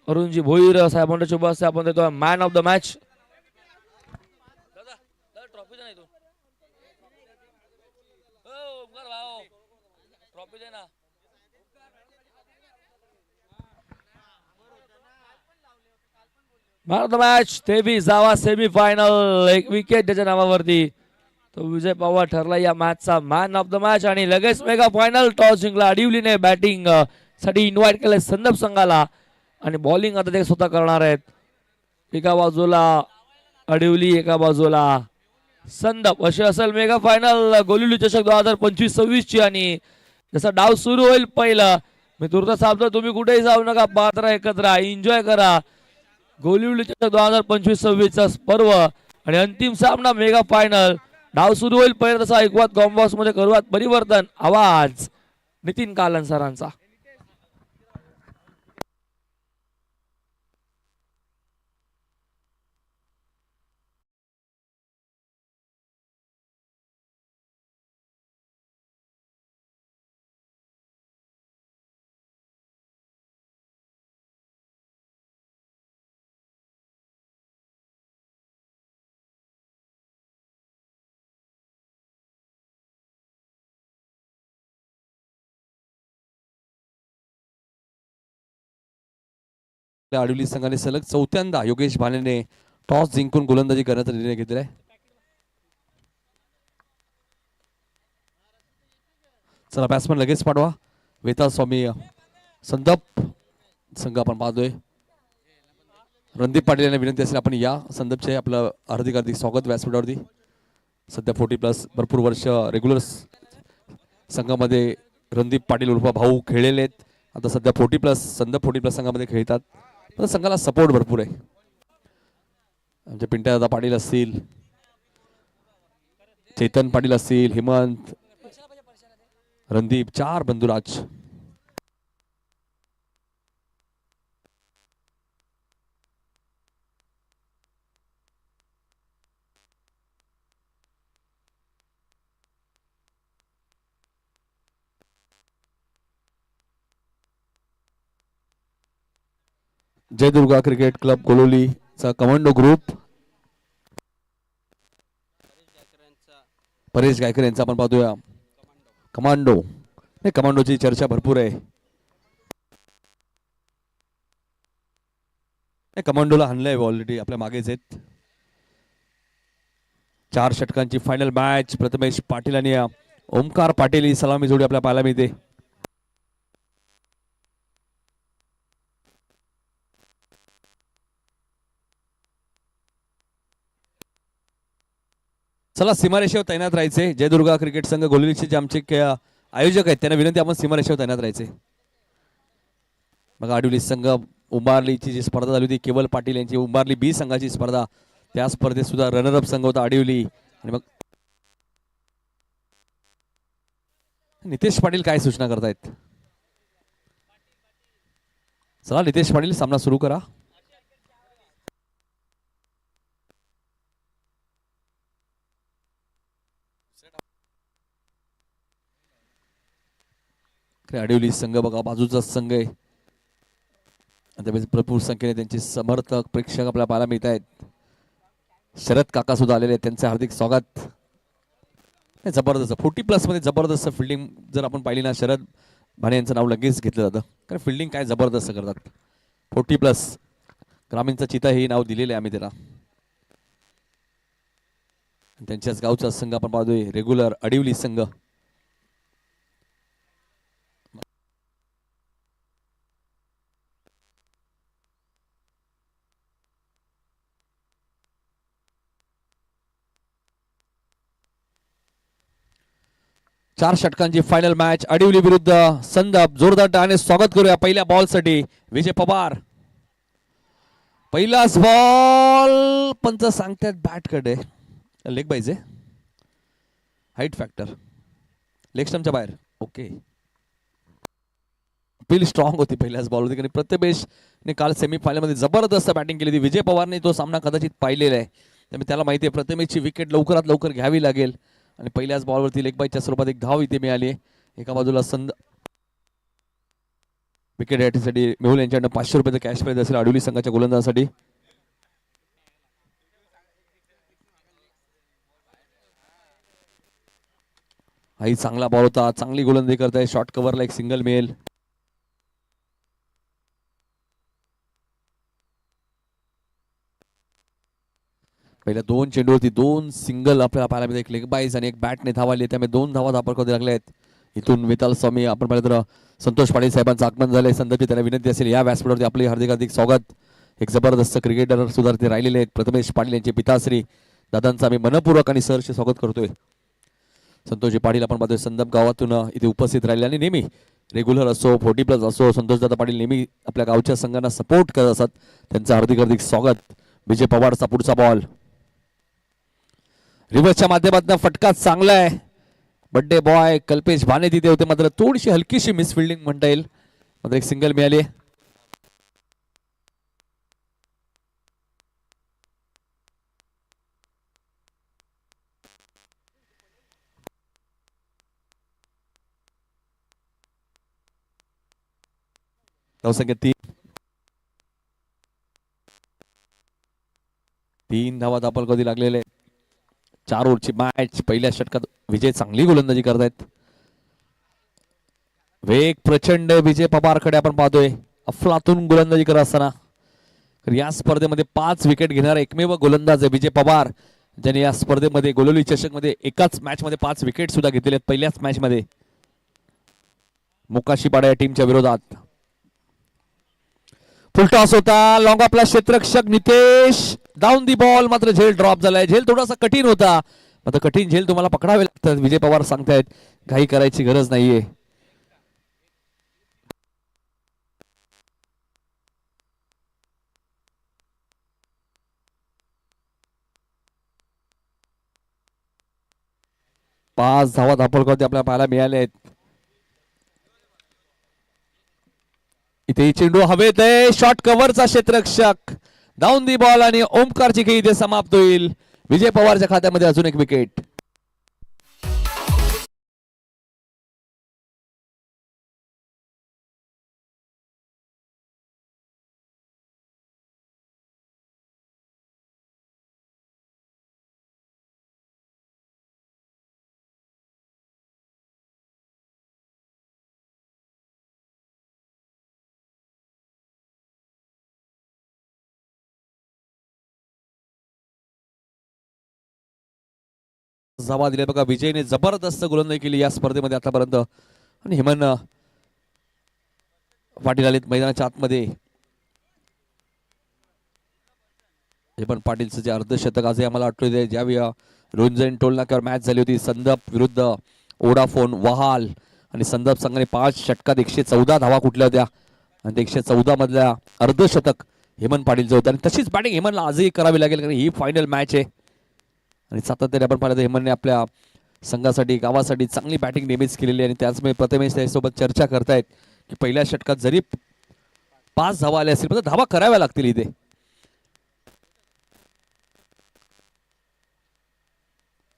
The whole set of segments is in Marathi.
अरुणजी भोईर साहेबांच्या शुभ हस्ते आपण देतो man of the match. Trophy दे ना तू. ओमकार भाऊ ट्रॉफी दे ना. मॅन ऑफ द मॅच 23वा सेमीफायनल, एक विकेट त्याच्या नावावरती. तो विजय पवार ठरला या मॅचचा मॅन ऑफ द मॅच. आणि लगेच मेगा फायनल टॉस जिंकला. अडिवलीने बॅटिंग साठी इन्व्हाइट केलं संदप संघाला आणि बॉलिंग आता ते स्वतः करणार आहेत. एका बाजूला अडिवली, एका बाजूला संदप, असे असेल मेगा फायनल गोलिवली चषक 2025-26 ची. आणि जसा डाव सुरू होईल पहिला, मी तुर्त सांगतो तुम्ही कुठेही जाऊ नका, पात्र एकत्र एन्जॉय करा गोलिवली चषक 2025-26 चा पर्व. आणि अंतिम सामना मेगा फायनल, डाव सुरू होईल पहिला तसा ऐकवात कॉम्बॉक्स मध्ये करूयात परिवर्तन. आवाज नितीन कालन सरांचा. अडिवली संघाने सलग चौथ्यांदा योगेश भालेने टॉस जिंकून गोलंदाजी करण्याचा निर्णय घेतलेला आहे. चला बॅट्समन लगेच पाठवा. वेता स्वामी संदप संघ आपण पाहतोय. रणदीप पाटील यांना विनंती असेल आपण या. संदपचे आपलं हार्दिक हार्दिक स्वागत व्यासपीठावरती. सध्या 40+ भरपूर वर्ष रेग्युलर संघामध्ये रणदीप पाटील उर्फ भाऊ खेळलेले आहेत. आता सध्या 40+ संदप 40+ संघामध्ये खेळतात. पण संघाला सपोर्ट भरपूर आहे. आमचे पिंट्या दादा पाटील असतील, चेतन पाटील असतील, हेमंत, रणदीप, 4 बंधुराज. जय दुर्गा क्रिकेट क्लब गोलोलीचा कमांडो ग्रुप, परेश गायकर यांचा आपण पाहतोया कमांडो. नाही, कमांडोची चर्चा भरपूर आहे. कमांडोला हाणलंय ऑलरेडी, आपल्या मागेच आहेत. 4 षटकांची फायनल मॅच. प्रथमेश पाटील आणि ओमकार पाटील ही सलामी जोडी आपल्या पाहायला मिळते. चला सीमारेषेवर तैनात राहायचे. जय दुर्गा क्रिकेट संघ गोलिवलीचे जे आमचे आयोजक आहेत त्यांना विनंती आपण सीमारेषेवर तैनात राहायचे. बघा अडिवली संघ उंबारलीची जी स्पर्धा झाली होती, केवल पाटील यांची उंबारली बी संघाची स्पर्धा, त्या स्पर्धेत सुद्धा रनरअप संघ होता अडिवली. आणि मग नितेश पाटील काय सूचना करतायत? चला नितेश पाटील सामना सुरू करा. अडिवली संघ बघा बाजूचा संघ आहे. भरपूर संख्येने त्यांचे समर्थक प्रेक्षक आपल्याला पाहायला मिळत आहेत. शरद काका सुद्धा आलेले आहेत, त्यांचे हार्दिक स्वागत. जबरदस्त 40+ मध्ये जबरदस्त फिल्डिंग जर आपण पाहिली ना, शरद भाणे यांचं नाव लगेच घेतलं जातं, कारण फिल्डिंग काय जबरदस्त करतात. 40+ ग्रामीणचा चिता हे नाव दिलेलं आहे आम्ही त्याला. त्यांच्याच गावचा संघ आपण पाहतोय रेग्युलर अडिवली संघ. चार षटकांची फायनल मॅच अडिवली विरुद्ध संदप. जोरदार टाळ्याने स्वागत करूया पहिल्या बॉल साठी विजय पवार. पहिलाच बॉल पंच सांगतात बॅट कडे, लेग पाहिजे, हाईट फॅक्टर, लेग स्टंपच्या बाहेर. ओके, अपील स्ट्रॉंग होती पहिल्याच बॉल होती. प्रथमेश ने काल सेमीफायनल मध्ये जबरदस्त बॅटिंग केली होती. विजय पवारने तो सामना कदाचित पाहिलेला आहे, त्यामुळे त्याला माहिती आहे प्रथमेशची विकेट लवकरात लवकर घ्यावी लागेल. आणि पहिल्याच बॉलवरती लेग बायच्या स्वरूपात एक धाव इथे मिळाली आहे. एका बाजूला विकेट यासाठी मेहुल यांच्याकडनं 500 रुपयाचं कॅश प्राइज असेल आडवली संघाच्या गोलंदाजासाठी. हाही चांगला बॉल होता, चांगली गोलंदाजी करताय. शॉर्ट कव्हरला एक सिंगल मिळेल. पहिल्या 2 चेंडूवरती 2 सिंगल आपल्याला पाहायला मिळते. एक लेग बाईज आणि एक बॅटने धावाली, त्यामुळे 2 धावा धापड लागले आहेत. इथून वेताल स्वामी आपण पाहिलं तर संतोष पाटील साहेबांचं आगमन झालंय. संदर्भात त्यांना विनंती असेल या व्यासपीठावरती आपले हार्दिक हार्दिक स्वागत. एक जबरदस्त क्रिकेटर सुद्धा ते राहिलेले आहेत. प्रथमेश पाटील यांचे पिताश्री दादांचं आम्ही मनपूर्वक आणि सहर्ष स्वागत करतोय. संतोषजी पाटील आपण पाहतोय संदर्भ गावातून इथे उपस्थित राहिले आणि नेहमी रेग्युलर असो 40+ असो संतोषदादा पाटील नेहमी आपल्या गावच्या संघांना सपोर्ट करत असतात. त्यांचं हार्दिक हार्दिक स्वागत. विजय पवारचा पुढचा बॉल रिव्हर्सच्या माध्यमातून फटका चांगला आहे. बड्डे बॉय कल्पेश भाने तिथे होते, मात्र थोडीशी हलकीशी मिसफिल्डिंग म्हणता येईल. मात्र एक सिंगल मिळाली. धावसंख्या 3 धावा दापल कधी लागलेले. 4 ओव्हरची मॅच. पहिल्या षटकात विजय चांगली गोलंदाजी करतायत. वेग प्रचंड विजय पवारकडे आपण पाहतोय. अफलातून गोलंदाजी करत असताना या स्पर्धेमध्ये 5 विकेट घेणारा एकमेव गोलंदाज आहे विजय पवार, ज्याने या स्पर्धेमध्ये गोलवली चषक मध्ये एकाच मॅच मध्ये 5 विकेट सुद्धा घेतलेले आहेत. पहिल्याच मॅच मध्ये मोकाशीपाडा या टीमच्या विरोधात. फुल टॉस होता. लॉंग ऑफला क्षेत्ररक्षक नितेश डाऊन दी बॉल, मात्र झेल ड्रॉप झालाय. झेल थोडासा कठीण होता, मात्र कठीण झेल तुम्हाला पकडावे लागतात. विजय पवार सांगतायत घाई करायची गरज नाहीये. पाच धावा धापळकरती आपल्याला पाहायला मिळाले आहेत. इथे चेंडू हवेत आहे. शॉर्ट कव्हरचा क्षेत्ररक्षक डाऊन दी बॉल आणि ओमकारची खेळी इथे समाप्त होईल. विजय पवारच्या खात्यामध्ये अजून एक विकेट. धावा दिल्या बघा. विजयने जबरदस्त गोलंदाजी केली या स्पर्धेमध्ये आतापर्यंत. आणि हेमंत पाटील आलेत मैदानाच्या आतमध्ये. हेमंत पाटीलचं जे अर्धशतक आज आम्हाला आठवते, ज्यावेळी रोंजन टोल नाक्यावर मॅच झाली होती संदप विरुद्ध ओडाफोन वहाल, आणि संदप संघाने 5 षटकात 114 धावा कुठल्या होत्या, आणि 114 मधल्या अर्धशतक हेमंत पाटीलचं होतं. आणि तशीच बॅटिंग हेमंतला आजही करावी लागेल, कारण ही फायनल मॅच आहे. आणि सातत्याने आपण पाहिलं तर हेमंतने आपल्या संघासाठी गावासाठी चांगली बॅटिंग नेहमीच केलेली. आणि त्याचमुळे प्रथमेश त्याच्यासोबत चर्चा करतायत की पहिल्या षटकात जरी 5 धावा आल्या असतील, पण धावा कराव्या लागतील इथे.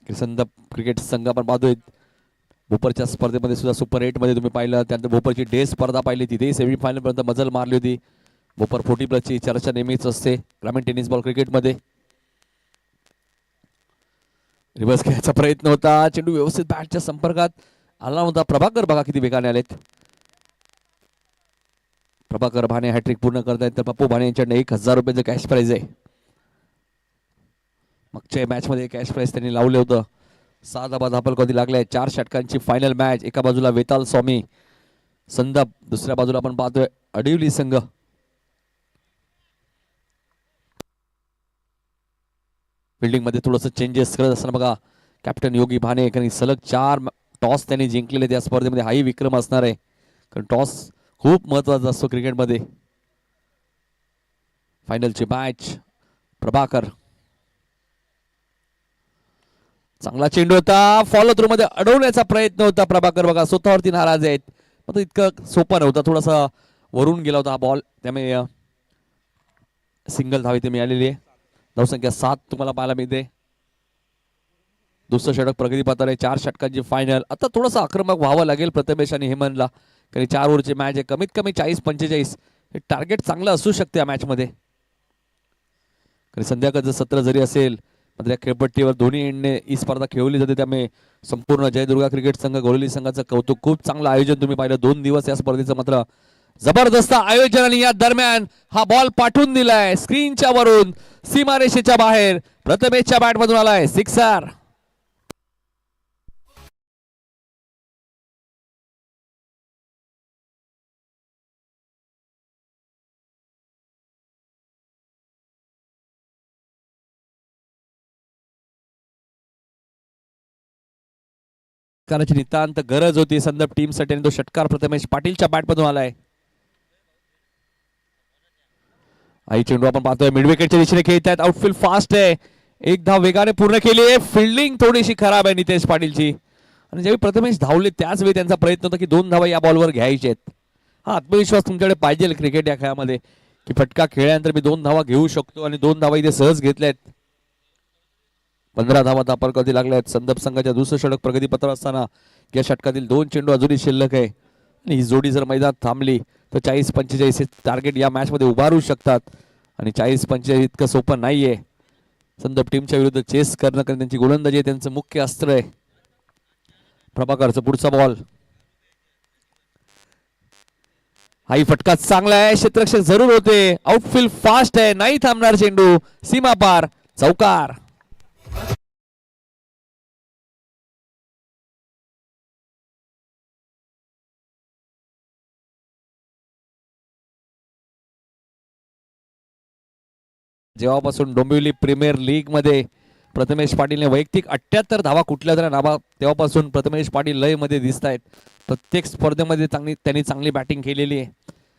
संदप क्रिकेट संघ आपण पाहतोय भोपरच्या स्पर्धेमध्ये सुद्धा सुपर 8 मध्ये तुम्ही पाहिलं. त्यानंतर भोपरची डे स्पर्धा पाहिली, तिथेही सेमीफायनल पर्यंत मजल मारली होती. भोपर 40+ ची चर्चा नेहमीच असते ग्रामीण टेनिस बॉल क्रिकेटमध्ये. रिव्हर्स खेळायचा प्रयत्न होता, चेंडू व्यवस्थित बॅटच्या संपर्कात आला नव्हता. प्रभाकर बघा किती वेगाने आलेत. प्रभाकर भाने हॅट्रिक पूर्ण करतायत, तर पप्पू भाने यांच्याकडे 1000 रुपयाचं कॅश प्राइज आहे. मागच्या मॅच मध्ये कॅश प्राइज त्यांनी लावले होतं. 6 धावा धापल कधी लागले. 4 षटकांची फायनल मॅच. एका बाजूला वेताल स्वामी संदप, दुसऱ्या बाजूला आपण पाहतोय अडिवली संघ. फिल्डिंग मध्ये थोडंसं चेंजेस करत असताना बघा कॅप्टन योगी भाने, कारण सलग 4 टॉस त्यांनी जिंकलेले त्या स्पर्धेमध्ये. हाही विक्रम असणार आहे, कारण टॉस खूप महत्वाचा असतो क्रिकेटमध्ये. फायनलची मॅच. प्रभाकर चांगला चेंडू होता, फॉलो थ्रू मध्ये अडवण्याचा प्रयत्न होता. प्रभाकर बघा स्वतःवरती नाराज आहेत, पण इतकं सोपा नव्हता, थोडासा वरून गेला होता हा बॉल, त्यामुळे सिंगल धाव इथे मिळालेली आहे. धावसंख्या 7 तुम्हाला पाहायला मिळते. दुसरं षटक प्रगती पात्र आहे. 4 षटकांची फायनल. आता थोडंसं आक्रमक व्हावं लागेल प्रथमेश आणि हेमंतला, कारण 4 ओव्हरची मॅच आहे, कमीत कमी 40-45 हे टार्गेट चांगलं असू शकते या मॅचमध्ये. कारण संध्याकाळचं सत्र जरी असेल मात्र या खेळपट्टीवर दोन्ही एंडने ही स्पर्धा खेळवली जाते, त्यामुळे संपूर्ण जयदुर्गा क्रिकेट संघ गोळवली संघाचं कौतुक. खूप चांगलं आयोजन तुम्ही पाहिलं, 2 दिवस या स्पर्धेचं मात्र जबरदस्त आयोजन. आणि या दरम्यान हा बॉल पाठवून दिलाय स्क्रीनच्या वरून सीमारेषेच्या बाहेर, प्रथमेशच्या बॅट मधून आलाय सिक्सर. ची नितांत गरज होती संदर्भ टीमसाठी आणि तो षटकार प्रथमेश पाटीलच्या बॅट मधून आलाय. आई चेंडू आपण पाहतोय मिड विकेटच्या दिशेने खेळत आहेत, आउटफील्ड फास्ट आहे, एक धाव वेगाने पूर्ण केली आहे. फिल्डिंग थोडीशी खराब आहे नितेश पाटीलची, आणि ज्यावेळी प्रथमेश धावले त्याच वेळी त्यांचा प्रयत्न होता की 2 धावा या बॉलवर घ्यायचे आहेत. हा आत्मविश्वास तुमच्याकडे पाहिजे क्रिकेट या खेळामध्ये, की फटका खेळल्यानंतर मी 2 धावा घेऊ शकतो, आणि 2 धावा इथे सहज घेतल्यात. 15 धावा तापर कधी लागल्या आहेत. संदर्भ संघाच्या दुसरं षटक प्रगतीपत्र असताना या षटकातील 2 चेंडू अजूनही शिल्लक आहे, आणि ही जोडी जर मैदानात थांबली तर 40-45 टार्गेट या मॅच मध्ये उभारू शकतात, आणि 40-45 इतकं सोपं नाहीये संदर्भ टीमच्या विरुद्ध चेस करणं, कारण त्यांची गोलंदाजी त्यांचं मुख्य अस्त्र आहे. प्रभाकरचा पुढचा बॉल, हाही फटका चांगला आहे, क्षेत्ररक्षक जरूर होते, आउटफील्ड फास्ट आहे, नाही थांबणार चेंडू, सीमा पार, चौकार. जेव्हापासून डोंबिवली प्रीमियर लीग मध्ये प्रथमेश पाटीलने वैयक्तिक 78 धावा कुठल्या तरी नावा, तेव्हापासून प्रथमेश पाटील लय मध्ये दिसत आहेत. प्रत्येक स्पर्धेमध्ये त्यांनी चांगली बॅटिंग केलेली आहे.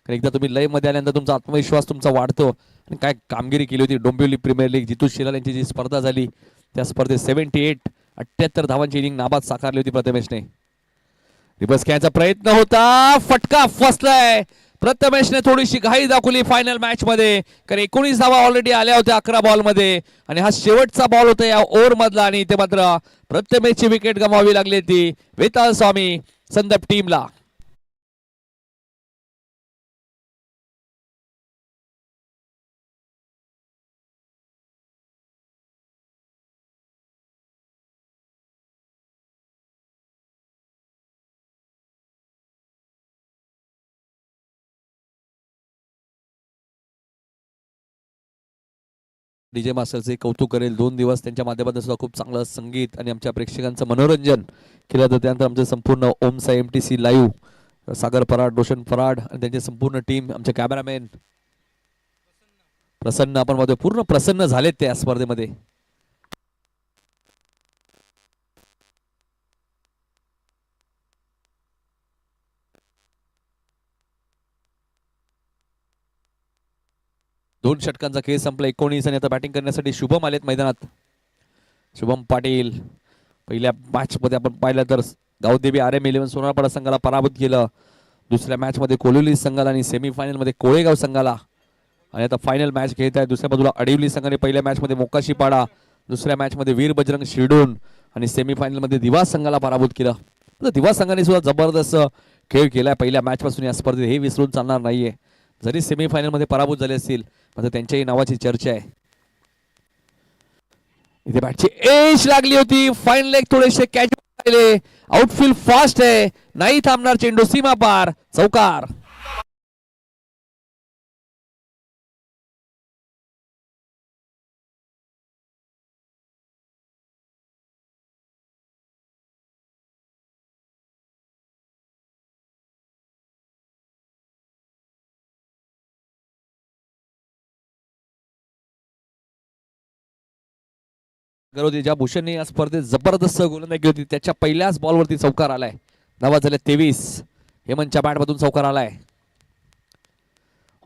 एकदा तुम्ही लय मध्ये आल्यानंतर तुमचा आत्मविश्वास तुमचा वाढतो, आणि काय कामगिरी केली होती डोंबिवली प्रीमियर लीग. जितू शिलाल यांची जी स्पर्धा झाली त्या स्पर्धेत 78 धावांची इनिंग नाबाद साकारली होती प्रथमेशने. रिवर्स खेळायचा प्रयत्न होता, फटका फसलाय. प्रथमेशने थोडीशी घाई दाखवली फायनल मॅच मध्ये, कारण 19 धावा ऑलरेडी आल्या होत्या 11 बॉल मध्ये, आणि हा शेवटचा बॉल होता या ओव्हर मधला, आणि इथे मात्र प्रथमेशची विकेट गमावी लागली ती वेताळ स्वामी संदर्भ टीमला. डीजे मास्टरचे कौतुक करेल, 2 दिवस त्यांच्या माध्यमातून सुद्धा खूप चांगलं संगीत आणि आमच्या प्रेक्षकांचं मनोरंजन केलं जातं. त्यानंतर आमचे संपूर्ण ओमसा MTC लाईव्ह, सागर फराड, रोशन फराड आणि त्यांची संपूर्ण टीम, आमचे कॅमेरामॅन प्रसन्न, आपण मध्ये पूर्ण प्रसन्न झालेत त्या स्पर्धेमध्ये. दोन षटकांचा खेळ संपला, 19, आणि आता बॅटिंग करण्यासाठी शुभम आलेत मैदानात. शुभम पाटील पहिल्या मॅच मध्ये आपण पाहिलं तर गावदेवी RM11 सोनारपाडा संघाला पराभूत केलं. दुसऱ्या मॅच मध्ये कोलोली संघाला, आणि सेमीफायनल मध्ये कोळेगाव संघाला, आणि आता फायनल मॅच घेत आहे. दुसऱ्या बाजूला अडिवली संघाने पहिल्या मॅच मध्ये मोकाशीपाडा, दुसऱ्या मॅच मध्ये वीर बजरंग शिरडून, आणि सेमीफायनल मध्ये दिवा संघाला पराभूत केलं. दिवा संघाने सुद्धा जबरदस्त खेळ केलाय पहिल्या मॅच पासून या स्पर्धेत, हे विसरून चालणार नाहीये. जरी सेमीफायनल मध्ये पराभूत झाले असतील मात्र त्यांच्याही नावाची चर्चा आहे. इथे बॅटची एज लागली होती, फाईन लेग थोडेसे कॅच राहिले, आउटफील्ड फास्ट आहे, नाही थांबणार चेंडू, सीमा पार, चौकार. ज्या भूषणने या स्पर्धेत जबरदस्त गोलंदाजी होती त्याच्या पहिल्याच बॉलवरती चौकार आलाय. धावा झाल्या 23. हेमनच्या बॅट मधून चौकार आलाय.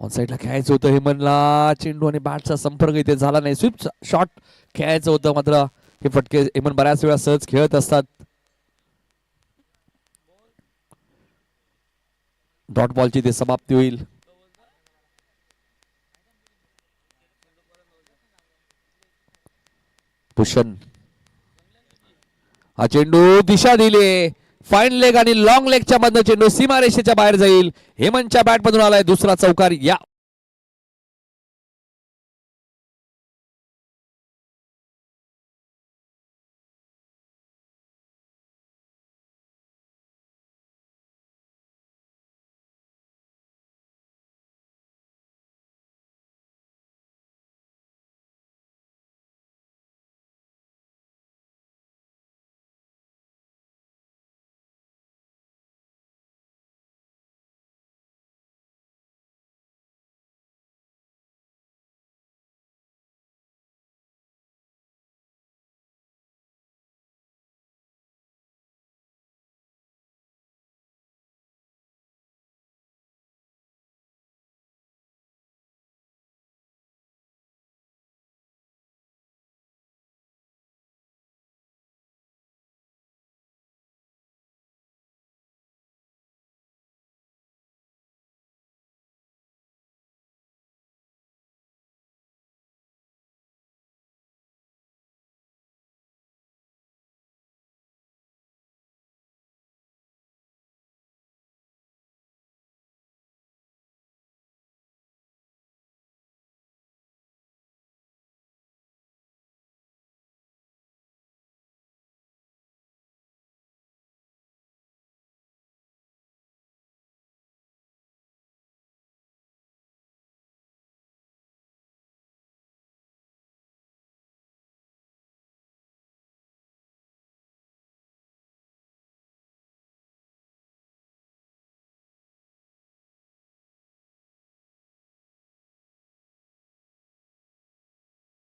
ऑन साईडला खेळायचं होतं हेमनला, चेंडू आणि बॅटचा संपर्क इथे झाला नाही. स्विप शॉट खेळायचं होतं, मात्र हे फटके हेमन बऱ्याच वेळा सहज खेळत असतात. डॉट बॉलची ते समाप्ती होईल. भूषण हा चेंडू दिशा दिली, फाईन लेग आणि लॉंग लेगच्या मधनं चेंडू सीमारेषेच्या बाहेर जाईल. हेमंतच्या बॅट मधून आलाय दुसरा चौकार. या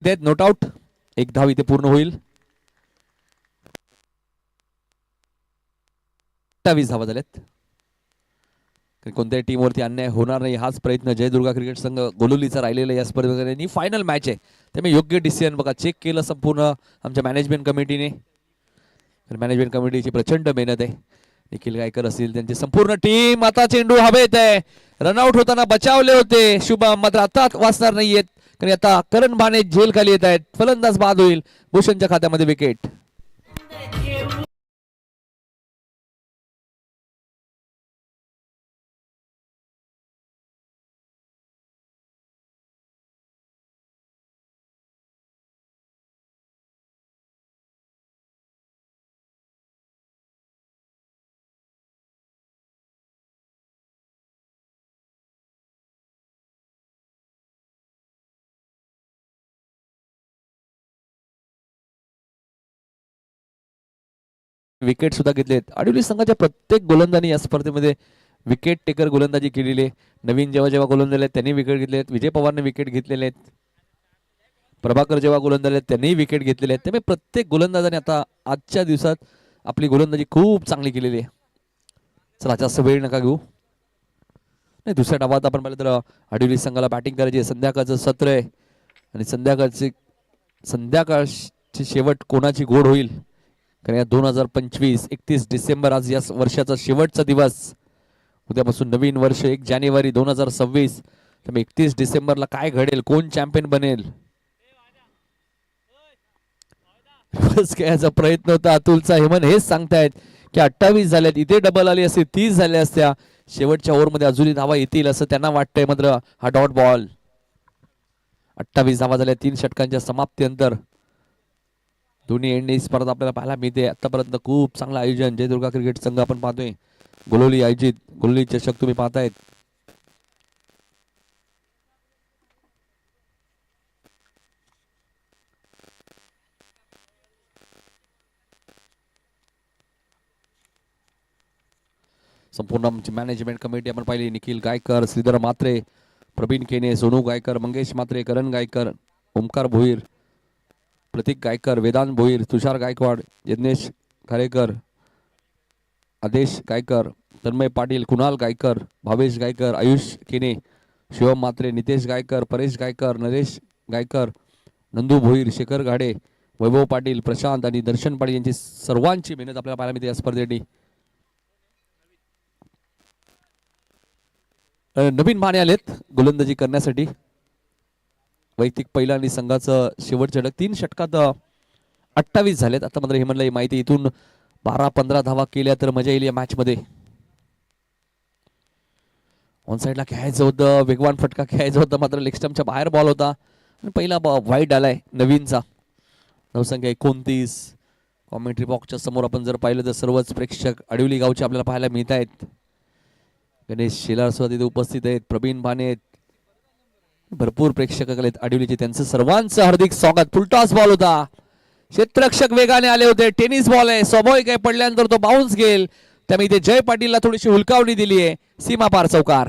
देत नोट आउट. एक धाव इथे पूर्ण होईल. 28 धावा झाल्यात. कोणत्याही टीमवरती अन्याय होणार नाही हाच प्रयत्न जयदुर्गा क्रिकेट संघ गोलुलीचा राहिलेला या स्पर्धेमध्ये. फायनल मॅच आहे त्यामुळे योग्य डिसिजन बघा चेक केलं संपूर्ण आमच्या मॅनेजमेंट कमिटीने. मॅनेजमेंट कमिटीची प्रचंड मेहनत आहे. निखिल गायकर असतील त्यांची संपूर्ण टीम. आता चेंडू हवेत आहे. रनआउट होताना बचावले होते शुभम मात्र आता वाचणार नाहीयेत कारण आता करण भाणे झेल खाली येत आहेत. फलंदाज बाद होईल. भूषणच्या खात्यामध्ये विकेट. विकेट सुद्धा घेतलेत. आडिवली संघाच्या प्रत्येक गोलंदाजांनी या स्पर्धेमध्ये विकेट टेकर गोलंदाजी केलेली आहे. नवीन जेव्हा जेव्हा गोलंदाज आहेत त्यांनी विकेट घेतले आहेत. विजय पवारने विकेट घेतलेले आहेत. प्रभाकर जेव्हा गोलंदाज आहेत त्यांनी विकेट घेतलेले आहेत. त्यामुळे प्रत्येक गोलंदाजाने आता आजच्या दिवसात आपली गोलंदाजी खूप चांगली केलेली आहे. चला जास्त वेळ नका घेऊ. नाही दुसऱ्या डावात आपण पाहिलं तर आडिवली संघाला बॅटिंग करायची आहे. संध्याकाळचं सत्र आहे आणि संध्याकाळची शेवट कोणाची गोड होईल कारण या 2025 31 डिसेंबर आज या वर्षाचा शेवटचा दिवस. उद्यापासून नवीन वर्ष 1 जानेवारी 2026. त्यामुळे 31 डिसेंबरला काय घडेल कोण चॅम्पियन बनेल घ्यायचा प्रयत्न होता अतुलचा. हेमंत हेच सांगतायत की 28 झाल्यात. इथे डबल आली असते 30 झाल्या असत्या. शेवटच्या ओव्हरमध्ये अजूनही धावा येतील असं त्यांना वाटतंय. मात्र हा डॉट बॉल. 28 धावा झाल्या 3 षटकांच्या समाप्तीनंतर. दोन्ही एंड स्पर्धा आपल्याला पाहायला मिळते. आतापर्यंत खूप चांगलं आयोजन जयदुर्गा क्रिकेट संघ आपण पाहतोय. गोलोली आयोजित गोलोली चषक तुम्ही पाहतायत. संपूर्ण मॅनेजमेंट कमिटी आपण पाहिली. निखिल गायकर, श्रीधर मात्रे, प्रवीण केने, सोनू गायकर, मंगेश मात्रे, करण गायकर, ओमकार भोईर, प्रतीक गायकर, वेदांत भोईर, तुषार गायकवाड, यज्ञेश खारेकर, आदेश गायकर, तन्मय पाटील, कुणाल गायकर, भावेश गायकर, आयुष केने, शिवम मात्रे, नितेश गायकर, परेश गायकर, नरेश गायकर, नंदू भोईर, शेखर गाडे, वैभव पाटील, प्रशांत आणि दर्शन पाटील यांची सर्वांची मेहनत आपल्याला पाहायला मिळते या स्पर्धेसाठी. नवीन माने आलेत गोलंदाजी करण्यासाठी. वैयक्तिक पहिला आणि संघाचं शेवटचे षटक 3 षटकात 28 झालेत. आता मात्र हे म्हणलं माहिती इथून 12-15 धावा केल्या तर मजा येईल या मॅच मध्ये. ऑन साईडला खेळायचं होतं, वेगवान फटका खेळायचा होता, मात्र लेग स्टंपच्या बाहेर बॉल होता आणि पहिला वाईट आलाय नवीनचा. धावसंख्या 29. कॉमेंट्री बॉक्सच्या समोर आपण जर पाहिलं तर सर्वच प्रेक्षक आडिवली गावचे आपल्याला पाहायला मिळत आहेत. गणेश शेलार सुद्धा तिथे उपस्थित आहेत, प्रवीण भाने आहेत, भरपूर प्रेक्षक आहेत आडिवलीचे. त्यांचं सर्वांचं हार्दिक स्वागत. फुलटॉस बॉल होता, क्षेत्ररक्षक वेगाने आले होते. टेनिस बॉल आहे, स्वाभाविक आहे, पडल्यानंतर तो बाउन्स गेल. त्यामुळे इथे जय पाटीलला थोडीशी हुलकावणी दिली आहे. सीमा पार चौकार.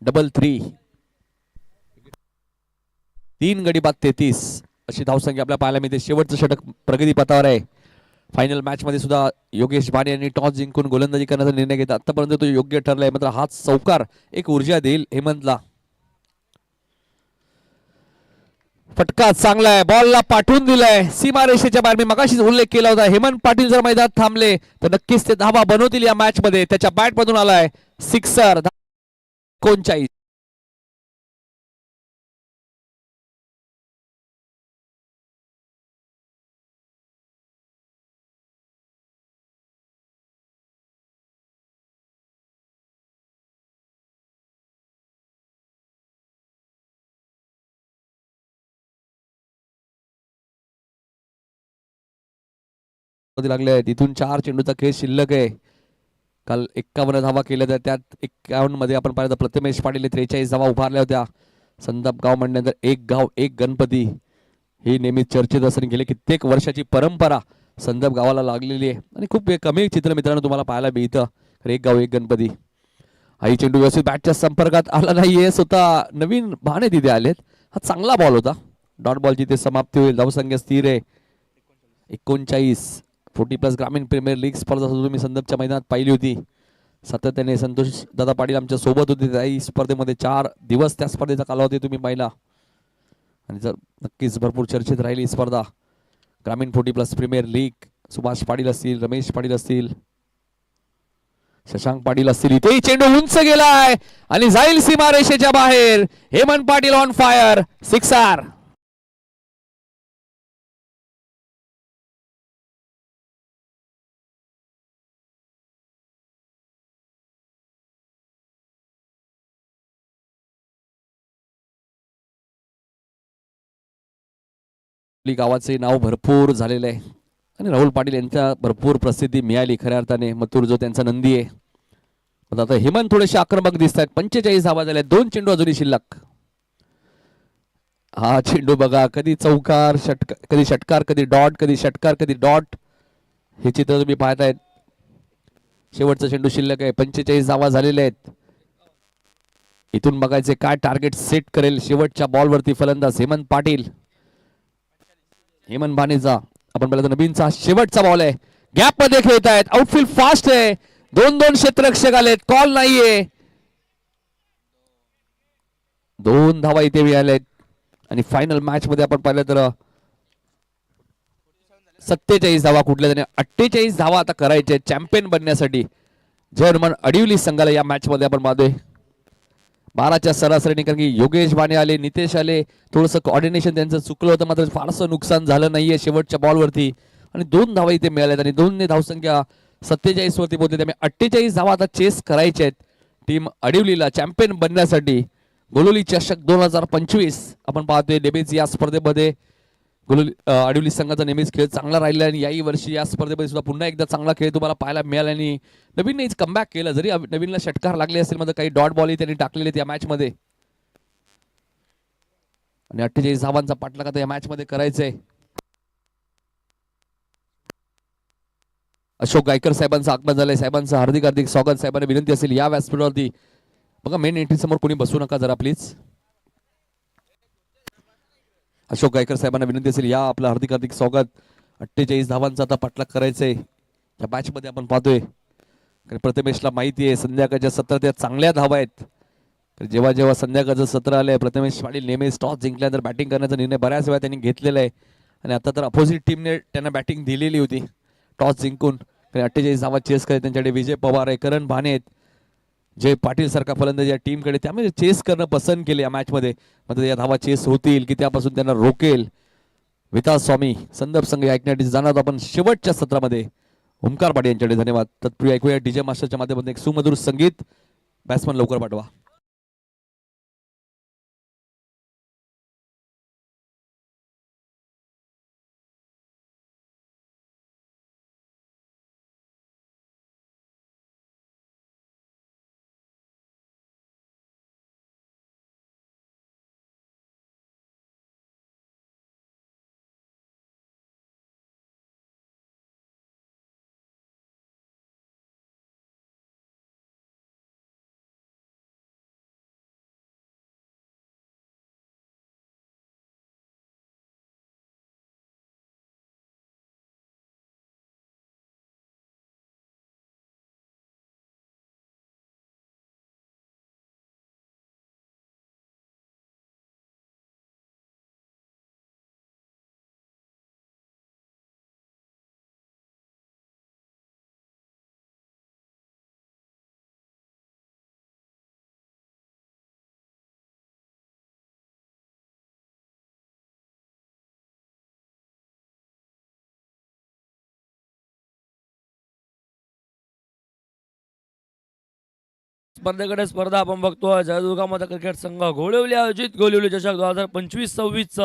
डबल 3. 3 गडी बाद 33 अशी धावसंख्या आपल्याला पाहायला मिळते. शेवटचं षटक प्रगती पथावर आहे. फायनल मॅच मध्ये सुद्धा योगेश भाने यांनी टॉस जिंकून गोलंदाजी करण्याचा निर्णय घेतला. आतापर्यंत तो योग्य ठरलाय, मात्र हाच चौकार एक ऊर्जा देईल हेमंतला. फटका चांगला आहे, बॉलला पाठवून दिलाय सीमारेषेच्या बाहेर. मी मगाशीच उल्लेख केला होता, हेमंत पाटील जर मैदानात थांबले तर नक्कीच ते धावा बनवतील या मॅच मध्ये. त्याच्या बॅट मधून आलाय सिक्सर. 39. लागले आहेत. इथून 4 चेंडूचा खेळ शिल्लक आहे. काल 51 धावा केल्या होत्या, त्यात 51 मध्ये आपण पाहिलं तर प्रथमेश पाटील 43 धावा उभारल्या होत्या. संदप गाव म्हणल्यानंतर एक गाव एक गणपती ही नेहमी चर्चेत असणे गेले कित्येक वर्षाची परंपरा संदप गावाला लागलेली आहे आणि खूप कमी चित्र मित्रांनो तुम्हाला पाहायला मिळतं. एक गाव एक गणपती. आई चेंडू व्यवस्थित बॅटच्या संपर्कात आला नाहीये, स्वतः नवीन भाने तिथे आलेत. हा चांगला बॉल होता. डॉट बॉलची ते समाप्ती होईल. धावसंख्या स्थिर आहे 39. 40+ ग्रामीण प्रीमियर लीग स्पर्धा तुम्ही संदपच्या मैदानात पाहिली होती. सातत्याने संतोष दादा पाटील आमच्या सोबत होते. त्याही स्पर्धेमध्ये 4 दिवस त्या स्पर्धेचा कालावधी तुम्ही पाहिला आणि जर नक्कीच भरपूर चर्चेत राहिली स्पर्धा. ग्रामीण 40+ प्रीमियर लीग. सुभाष पाटील असतील, रमेश पाटील असतील, शशांक पाटील असतील. इथेही चेंडू उंच गेलाय आणि जाईल सीमारेषेच्या बाहेर. Hemant Patil on fire. Sixer. गावाचे नाव भरपूर झालेलं आहे आणि राहुल पाटील यांच्या भरपूर प्रसिद्धी मिळाली खऱ्या अर्थाने. मथुर जो त्यांचा नंदी आहे. आता हेमंत थोडेसे आक्रमक दिसत आहेत. 45 धावा झाल्या, 2 चेंडू अजूनही शिल्लक. हा चेंडू बघा, कधी चौकार कधी षटकार, कधी डॉट, कधी षटकार, कधी डॉट. हे चित्र तुम्ही पाहतायत. शेवटचा चेंडू शिल्लक आहे. 45 धावा झालेल्या आहेत. इथून बघायचे काय टार्गेट सेट करेल शेवटच्या बॉलवरती फलंदाज हेमंत पाटील. हेमंत भानेचा आपण पहिला नवीनचा शेवटचा बॉल आहे. गॅप मध्ये खेळत आहेत. आउटफील्ड फास्ट आहे. 2 क्षेत्ररक्षक आलेत. कॉल नाहीये. 2 धावा इथे मिळालेत आणि फायनल मॅच मध्ये आपण पाहिलं तर 47 धावा कुठल्या त्याने 48 धावा आता करायचे चॅम्पियन बनण्यासाठी जर्मन अडिवली संघाला या मॅच मध्ये आपण पाहतोय. 12च्या सरासरीने, कारण की योगेश भाने आले, नितेश आले, थोडंसं कोऑर्डिनेशन त्यांचं चुकलं होतं, मात्र फारसं नुकसान झालं नाहीये शेवटच्या बॉलवरती आणि 2 धावा इथे मिळाल्यात आणि 2 ने धावसंख्या 47 वरती पोहोचली. त्यामुळे 48 धावा आता चेस करायचे आहेत टीम अडिवलीला चॅम्पियन बनण्यासाठी. गोलोली चषक 2025 आपण पाहतोय. डेबेज या स्पर्धेमध्ये अडिवली संघाचा नेहमीच खेळ चांगला राहिला आणि याही वर्षी या स्पर्धेमध्ये सुद्धा पुन्हा एकदा चांगला खेळ तुम्हाला पाहायला मिळाला आणि नवीननेच कमबॅक केलं. जरी नवीनला षटकार लागले असेल, मात्र काही डॉट बॉलही त्यांनी टाकलेले या मॅच मध्ये आणि 48 धावांचा पाठलाग आता या मॅच मध्ये करायचंय. अशोक गायकर साहेबांचं आगमन झालंय. साहेबांचं हार्दिक हार्दिक स्वागत. साहेबांना विनंती असेल या व्यासपीठावरती बघा मेन एंट्री समोर कोणी बसू नका जरा प्लीज. अशोक गायकर साहेबांना विनंती असेल या. आपलं हार्दिक हार्दिक स्वागत. 48 धावांचा आता पाठलाग करायचंय या मॅच मध्ये आपण पाहतोय. प्रथमेशला माहिती आहे संध्याकाळच्या सत्रात चांगल्या धावा आहेत. जेव्हा जेव्हा संध्याकाळचं सत्र आलंय प्रथमेश पाटील नेहमीच टॉस जिंकल्यानंतर बॅटिंग करण्याचा निर्णय बऱ्याच वेळा त्यांनी घेतलेला आहे आणि आता तर अपोजिट टीमने त्यांना बॅटिंग दिलेली होती टॉस जिंकून. 48 धावा चेस करत त्यांच्याकडे विजय पवार आहे, करण भाने आहेत. जय पाटील सारखा फलंदाज या टीमकडे त्यामुळे चेस करणं पसंत केले या मॅच मध्ये. मात्र या धावा चेस होतील की त्यापासून त्यांना रोकेल विकास स्वामी संदर्भ संघ ऐकण्यासाठी जाणार आपण शेवटच्या सत्रामध्ये. ओमकार पाटील यांच्याकडे धन्यवाद. तत्पूर्वी ऐकूया डीजे मास्टरच्या माध्यमातून एक सुमधुर संगीत. बॅट्समन लवकर पाठवा. स्पर्धेकडे स्पर्धा आपण बघतोय. जळदुर्गामध्ये क्रिकेट संघ घोळवली आयोजित गोलिवली चषक 2025-26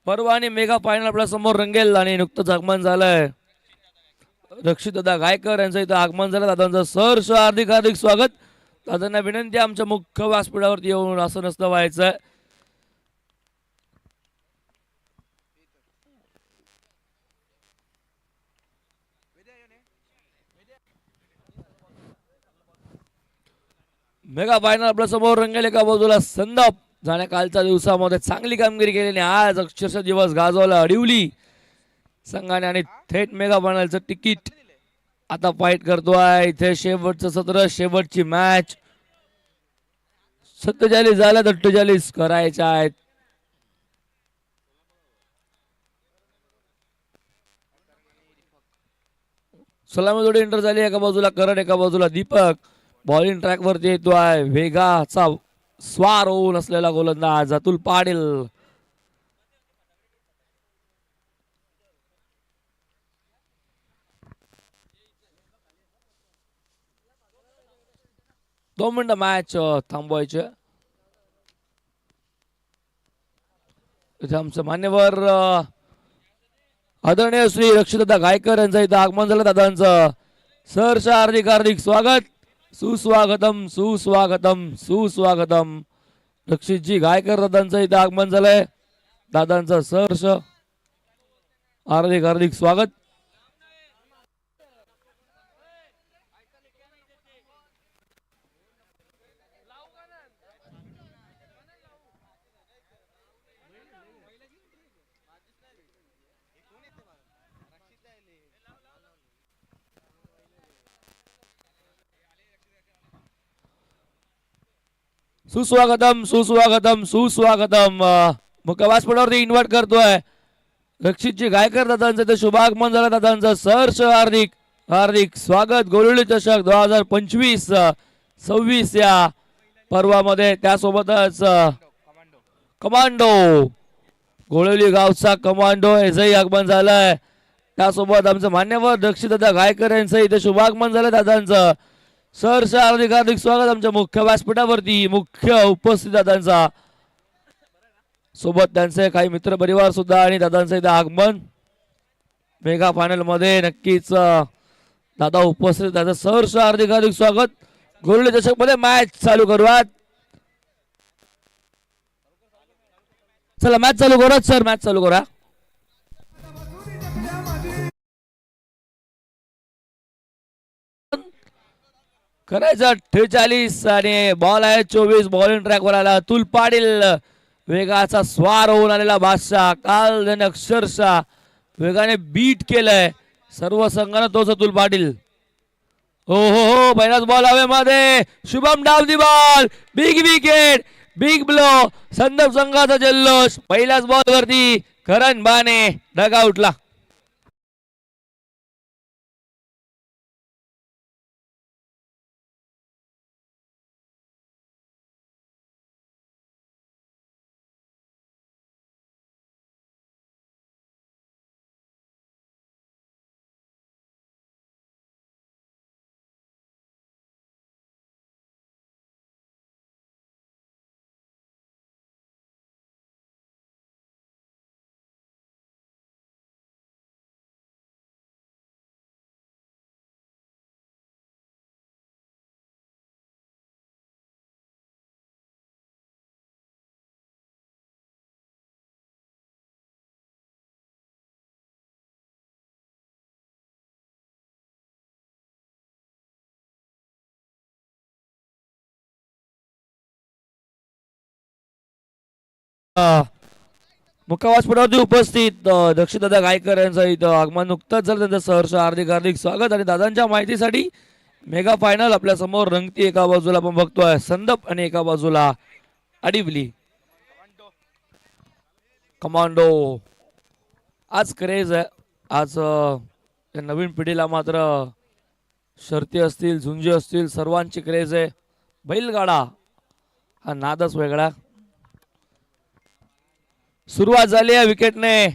पर्व आणि मेगा फायनल आपल्या समोर रंगेल आणि नुकतंच आगमन झालंय. रक्षित दादा गायकर यांचं इथं आगमन झालं. दादांचं सहर्ष हार्दिक हार्दिक स्वागत. दादांना विनंती आमच्या मुख्य व्यासपीठावरती येऊन असं नसतं व्हायचं. मेगा फायनल आपल्या समोर रंगेल. एका बाजूला संदप जाण्या कालच्या दिवसामध्ये चांगली कामगिरी केली आज अक्षरशः दिवस गाजवला अडीवली संघाने आणि थेट मेगा फायनलचं तिकीट आता फाईट करतोय. इथे शेवटचं सत्र शेवटची मॅच 47 झाल्यात 48 करायच्या आहेत. सलामी जोडी एंटर झाली. एका बाजूला करण एका बाजूला दीपक. बॉलिंग ट्रॅक वरती येतोय वेगाचा स्वार होऊन असलेला गोलंदाज अतुल पाटील. दोन मिनिटं मॅच थांबवायचे. इथे आमचं मान्यवर आदरणीय श्री रक्षितदा गायकर यांचं इथं आगमन झालं. दादांचं सहर्ष हार्दिक हार्दिक स्वागत. सुस्वागतम सुस्वागतम सुस्वागतम. रक्षितजी गायकर दादांचं इथं आगमन झालंय. दादांचं सहर्ष हार्दिक हार्दिक स्वागत. सुस्वागतम सुस्वागतम सुस्वागतम. मुख्य व्यासपीठावरती इन्व्हाइट करतोय रक्षितजी गायकर दादांचं ते शुभागमन झालं. दादांचं सहर्ष हार्दिक हार्दिक स्वागत. गोलिवली चषक 2025-26 या पर्वामध्ये. त्यासोबतच कमांडो गोलिवली गावचा कमांडो याचंही आगमन झालंय. त्यासोबत आमचं मान्यवर रक्षितदा गायकर यांचं इथे शुभागमन झालं. दादांचं सहर्ष हार्दिक हार्दिक स्वागत आमच्या मुख्य व्यासपीठावरती. मुख्य उपस्थित दादांचा सोबत त्यांचे काही मित्र परिवार सुद्धा आणि दादांचं इथं आगमन मेगा फायनल मध्ये. नक्कीच दादा उपस्थित. त्याचं सहर्ष हार्दिक हार्दिक स्वागत. गोलिवली चषक मध्ये मॅच चालू करूयात. चला मॅच चालू करूयात सर. मॅच चालू करूया. करायचं 48 आणि बॉल आहे 24. बॉलिंग ट्रॅक वर आला अतुल पाटील. वेगाचा स्वार होऊन आलेला बादशाह. काल त्याने अक्षरशः वेगाने बीट केलंय सर्व संघानं. तोच अतुल पाटील. हो हो हो पहिलाच बॉल हवेमध्ये. शुभम डाव the ball. Big wicket big blow. संदर्भ संघाचा जल्लोष. पहिल्याच बॉल वरती करण बाने डगआउटला. मुक्कावाजपटावरती उपस्थित दक्षदादा गायकर यांचं इथं आगमन नुकतंच झालं. त्यांचं सहर्ष हार्दिक हार्दिक स्वागत. आणि दादांच्या माहितीसाठी मेगा फायनल आपल्या समोर रंगती. एका बाजूला आपण बघतोय संदप आणि एका बाजूला अडिवली कमांडो. आज क्रेज आहे. आज या नवीन पिढीला मात्र शर्ती असतील, झुंजी असतील, सर्वांची क्रेज आहे. बैलगाडा हा नादच वेगळा. सुरुवात झाली आहे विकेटने.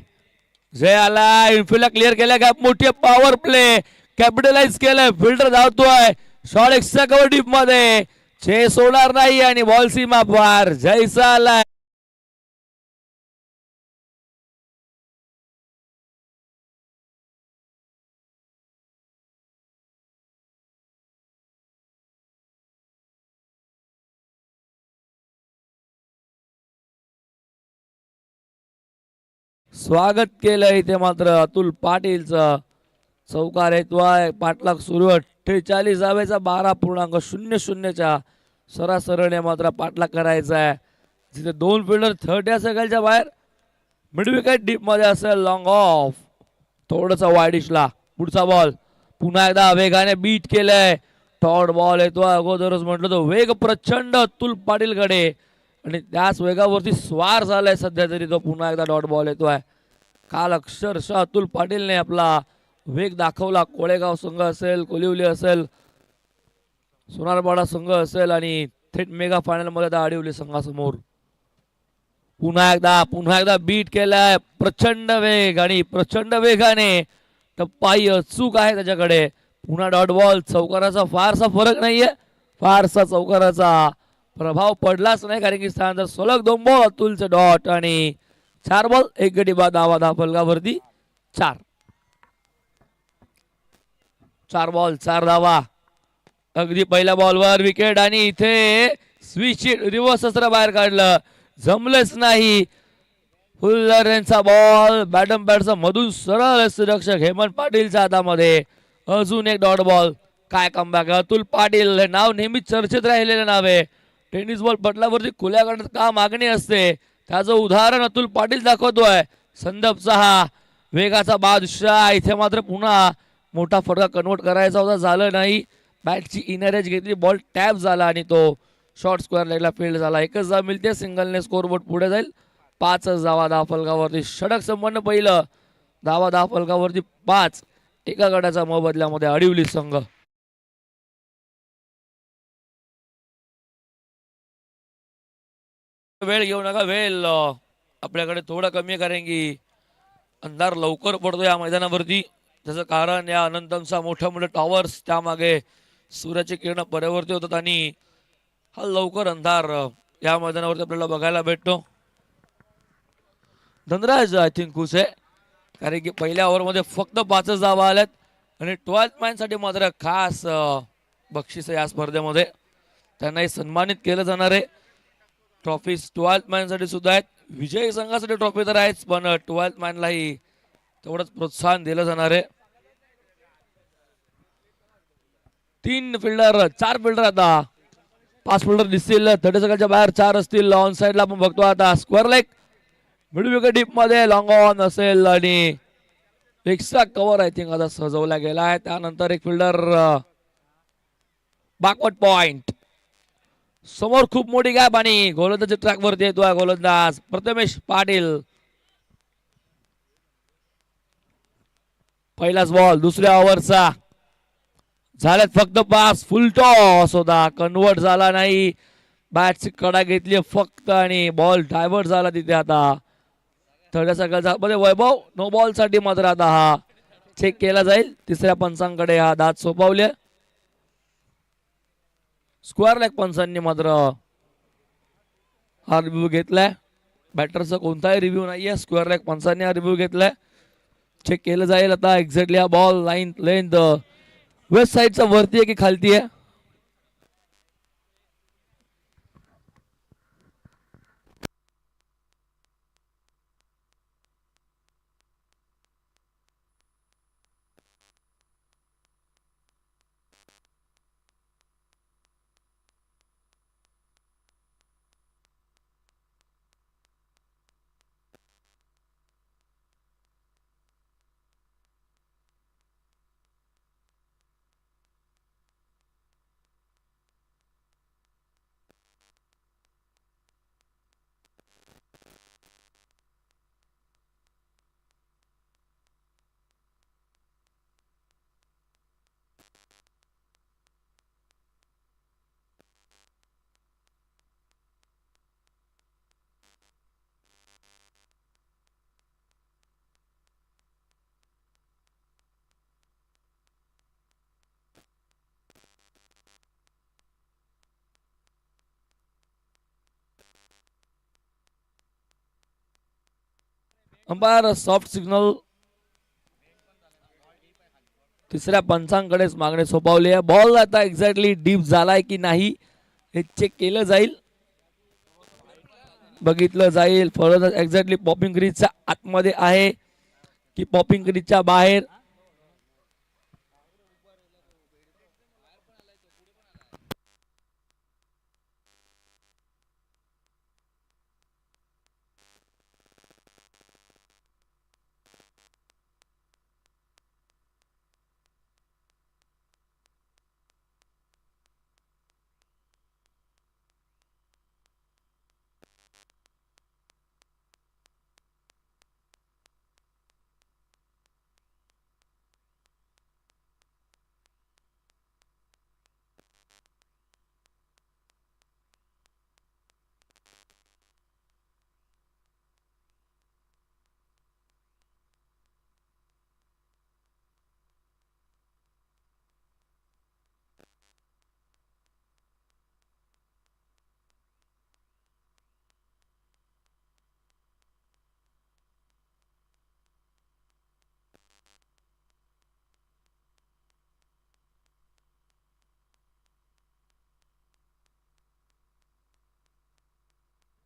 जय आला इनफिल्डला क्लिअर केल्या. गॅप मोठी पॉवर प्ले कॅपिटलाइज केलंय. फिल्डर धावतोय. शॉट एक्स्ट्रा कव्हर डीप मध्ये. चेस होणार नाही आणि बॉल सीमा पार. जयसा आलाय. स्वागत केलंय इथे मात्र अतुल पाटीलचं. चौकार येतोय. पाठलाग सुरू 48 धावेचा 12.00च्या सरासरीने मात्र पाठलाग करायचा आहे. जिथे दोन फिल्डर 30 सेकंडच्या बाहेर. मिड विकेट डीप मध्ये असेल. लॉंग ऑफ थोडंसं वाईडिशला. पुढचा बॉल पुन्हा एकदा वेगाने बीट केलंय. टॉड बॉल येतोय. अगोदरच म्हटलं तो वेग प्रचंड अतुल पाटीलकडे आणि त्याच वेगावरती स्वार झालाय सध्या तरी तो. पुन्हा एकदा डॉट बॉल येतोय. काल अक्षरशः अतुल पाटीलने आपला वेग दाखवला. कोळेगाव संघ असेल, कोलिवली असेल, सोनारपाडा संघ असेल आणि थेट मेगा फायनल मध्ये आता अडीवली संघासमोर. पुन्हा एकदा बीट केलाय. प्रचंड वेग आणि प्रचंड वेगाने टप्पाई अचूक आहे त्याच्याकडे. पुन्हा डॉट बॉल. चौकाराचा फारसा फरक नाहीये. फारसा चौकाराचा प्रभाव पडलाच नाही कारण की स्थानांतर सलग 2 बॉल अतुलचे डॉट आणि 4 बॉल 1 गडी बाद. धावा फलकावरती 4. 4 बॉल 4 धावा. अगदी पहिल्या बॉलवर विकेट आणि इथे स्विच रिव्हर्स अस्त्र बाहेर काढलं. जमलंच नाही. फुल्लर यांचा बॉल बॅटम पॅडचा मधून सरळ सुरक्षक हेमंत पाटीलच्या हातामध्ये. अजून एक डॉट बॉल. काय कमबॅक. अतुल पाटील हे नाव नेहमी चर्चेत राहिलेले नाव आहे. टेनिस बॉल पटलावरती खुल्या करण्यात का मागणी असते त्याचं उदाहरण अतुल पाटील दाखवतोय. संदपचा हा वेगाचा बादशाह. इथे मात्र पुन्हा मोठा फटका कन्वर्ट करायचा होता, झालं नाही. बॅटची इनर एज घेतली. बॉल टॅप झाला आणि तो शॉर्ट स्क्वेअर लेगला फील्ड झाला. एकच धाव मिळते. सिंगलने स्कोरबोर्ड पुढे जाईल. 5 धावा फलकावरती. षटक संपन्न पहिलं. धावा फलकावरती 5. एका गटाच्या मोबदल्यामध्ये अडीवली संघ. वेळ घेऊ नका. वेळ आपल्याकडे थोडा कमी कारण की अंधार लवकर पडतो या मैदानावरती. त्याचं कारण या अनंतमचा मोठ्या मोठ्या टॉवर्स त्यामागे सूर्याची किरण परावर्ती होतात आणि हा लवकर अंधार या मैदानावरती आपल्याला बघायला भेटतो. धनराज आय थिंक खुश आहे कारण की पहिल्या ओव्हरमध्ये फक्त 5 धावा आल्यात आणि 12th मॅन साठी मात्र खास बक्षीस या स्पर्धेमध्ये. त्यांनाही सन्मानित केलं जाणार आहे. ट्रॉफीज 12th मॅन साठी सुद्धा आहेत. विजयी संघासाठी ट्रॉफी तर आहेच पण 12th मॅनलाही तेवढंच प्रोत्साहन दिलं जाणार आहे. 4 फिल्डर आता 5 फिल्डर दिसतील. 30 सेकंडच्या बाहेर 4 असतील. ऑन साइडला आपण बघतो आता square leg mid wicket deep मध्ये लॉंग ऑन असेल आणि एक्स्ट्रा कव्हर आय थिंक आता सजवला गेला आहे. त्यानंतर एक फिल्डर बॅकवर्ड पॉइंट. समोर खूप मोठी गॅप आणि गोलंदाजी ट्रॅक वरती येतोय गोलंदाज प्रथमेश पाटील. पहिलाच बॉल दुसऱ्या ओव्हरचा. झाल्यात फक्त 5. फुल टॉस होता. कन्वर्ट झाला नाही. बॅटची कडा घेतली फक्त आणि बॉल डायव्हर्ट झाला तिथे. आता 30 सेकंड मध्ये वैभव नो बॉल साठी मात्र आता हा चेक केला जाईल. तिसऱ्या पंचांकडे हा दात सोपवले. स्क्वेअर लेग पंचांनी मात्र हा रिव्ह्यू घेतलाय. बॅटरचा कोणताही रिव्ह्यू नाहीये. स्क्वेअर लेग पंचांनी हा रिव्ह्यू घेतलाय. चेक केलं जाईल आता एक्झॅक्टली हा बॉल लाईन लेंथ वेस्ट साईडचा वरती आहे की खालती आहे. अंपायर सॉफ्ट सिग्नल तिसऱ्या पंचांकडेच मागणी सोपवली आहे. बॉल आता एक्झॅक्टली डीप झालाय की नाही हे चेक केलं जाईल, बघितलं जाईल. फळंदाज एक्झॅक्टली पॉपिंग क्रीजच्या आतमध्ये आहे की पॉपिंग क्रीजच्या बाहेर.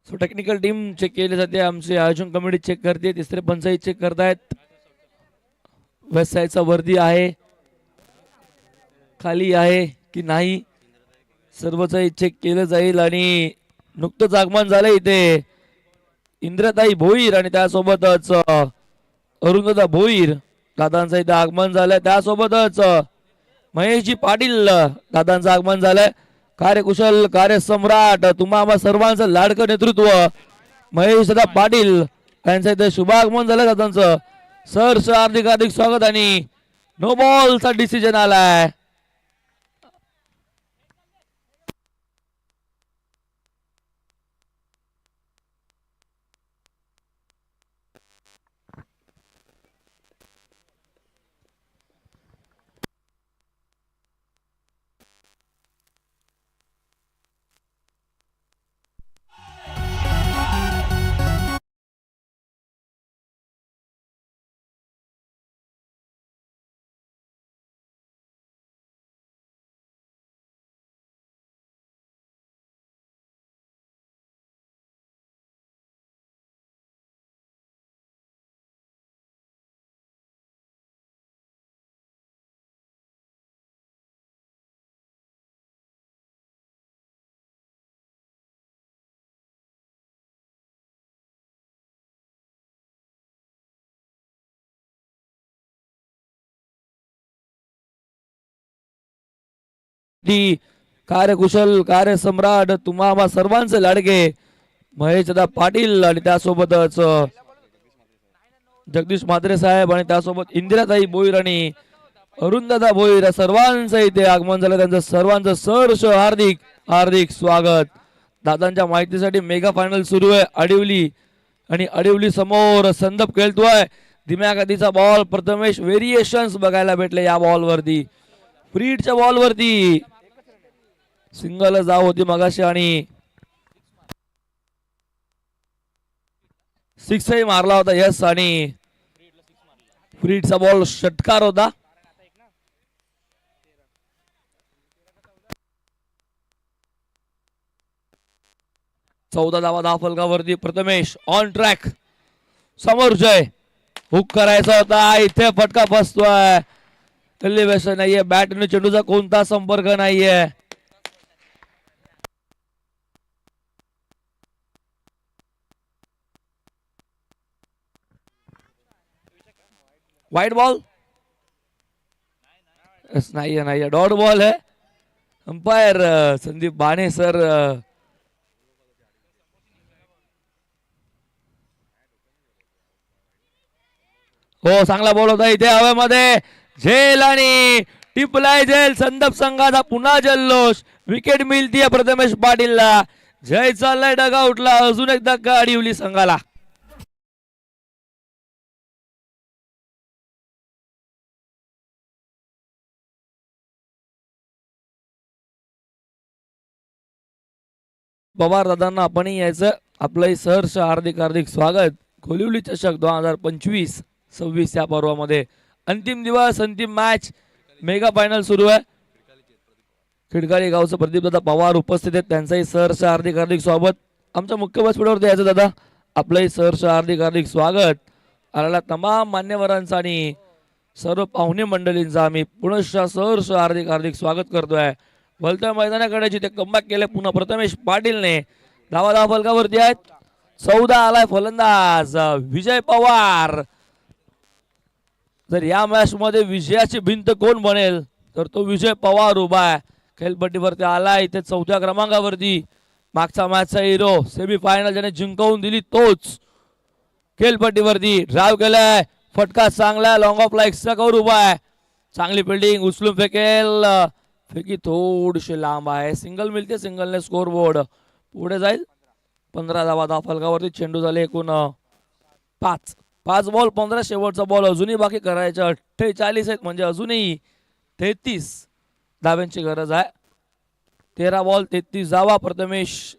सो टेक्निकल टीम चेक केली जाते, आमचे आयोजन कमिटी चेक करते, तिसरे पंचायत चेक करतायत. वेस्ट साईडचा वर्दी आहे खाली आहे की नाही सर्वच चेक केलं जाईल. आणि नुकतंच आगमन झालं इथे इंद्रताई भोईर आणि त्यासोबतच अरुंधता भोईर दादांचं इथे आगमन झालंय. त्यासोबतच महेशजी पाटील दादांचं आगमन झालंय. कार्यकुशल कार्यसम्राट तुम्हा आम्हा सर्वांचं लाडकं नेतृत्व महेश दादा पाटील यांचं इथे शुभागमन झालं दादांचं. सर हार्दिक हार्दिक स्वागत. आणि नो बॉलचा डिसिजन आलाय. ती कार्यकुशल कार्यसम्राट तुम्हा आम्हा सर्वांचे लाडके महेश दादा पाटील आणि त्यासोबतच जगदीश म्हात्रे साहेब आणि त्यासोबत इंदिराताई भोईर आणि अरुणदादा भोईर या सर्वांचं इथे आगमन झालं. त्यांचं सर्वांचं सहर्ष हार्दिक हार्दिक स्वागत. दादांच्या माहितीसाठी मेगा फायनल सुरू आहे अडिवली आणि अडिवली समोर संदप खेळतोय. धीम्या गतीचा बॉल प्रथमेश व्हेरिएशन्स बघायला भेटले या बॉल वरती. फ्रीडच्या बॉल वरती सिंगल जाव होती मगाशी आणि सिक्सही मारला होता. यस आणि फ्रीडचा बॉल षटकार होता. चौदा धावा दहा फलकावरती प्रथमेश ऑन ट्रॅक. समोर जय हुक करायचा होता इथे फटका फसतोय. एलिव्हेशन नाहीये बॅट आणि चेंडूचा कोणता संपर्क नाहीये. व्हाइट बॉल नाहीये नाहीये डॉट बॉल है. अंपायर संदीप बाणे सर हो चांगला बॉल होता इथे हवेमध्ये. झेल आणि टिपलाय झेल. संदप संघाचा पुन्हा जल्लोष. विकेट मिळतीये प्रथमेश पाटीलला. जय चाललाय डगआउटला. अजून एक धक्का अडिवली संघाला. पवार दादांना आपणही यायचं. आपलंही सहर्ष हार्दिक हार्दिक स्वागत. कोलिवली चषक 2025-26 या पर्वामध्ये अंतिम दिवस, अंतिम मॅच, मेगा फायनल सुरू आहे. खिडकाळी गावचं प्रदीप दादा पवार उपस्थित आहेत, त्यांचंही सहर्ष हार्दिक हार्दिक स्वागत. आमच्या मुख्य व्यासपीठावरती यायचं दादा, आपलंही सहर्ष हार्दिक हार्दिक स्वागत. आलेल्या तमाम मान्यवरांचं आणि सर्व पाहुणे मंडळींचा आम्ही पुनश्च सहर्ष हार्दिक हार्दिक स्वागत करतोय. भलत्या मैदानाकडे जिथे कमबॅक केले पुन्हा प्रथमेश पाटीलने. धावा फलकावरती आहेत. 14 आलाय फलंदाज विजय पवार. जर या मॅच मध्ये विजयाची भिंत कोण बनेल तर तो विजय पवार उभा आहे. खेळपट्टीवरती आलाय इथे 4थ्या क्रमांकावरती. मागचा मॅचचा हिरो, सेमी फायनल ज्याने जिंकवून दिली तोच. खेळपट्टीवरती ड्राइव्ह केलाय, फटका चांगला, लॉंग ऑफ लाईक्सचा कवर उभा आहे. चांगली फिल्डिंग, उचलून फेकेल, फेकी थोडीशी लांब आहे. सिंगल मिळते, सिंगलने स्कोर बोर्ड पुढे जाईल. 15 धावा फलकावरती. चेंडू झाले एकूण 5 बॉल 15. शेवटचा बॉल अजूनही बाकी करायचा 48 आहेत, म्हणजे अजूनही 33 धाव्यांची गरज आहे. 13 बॉल 33 धावा. प्रथमेश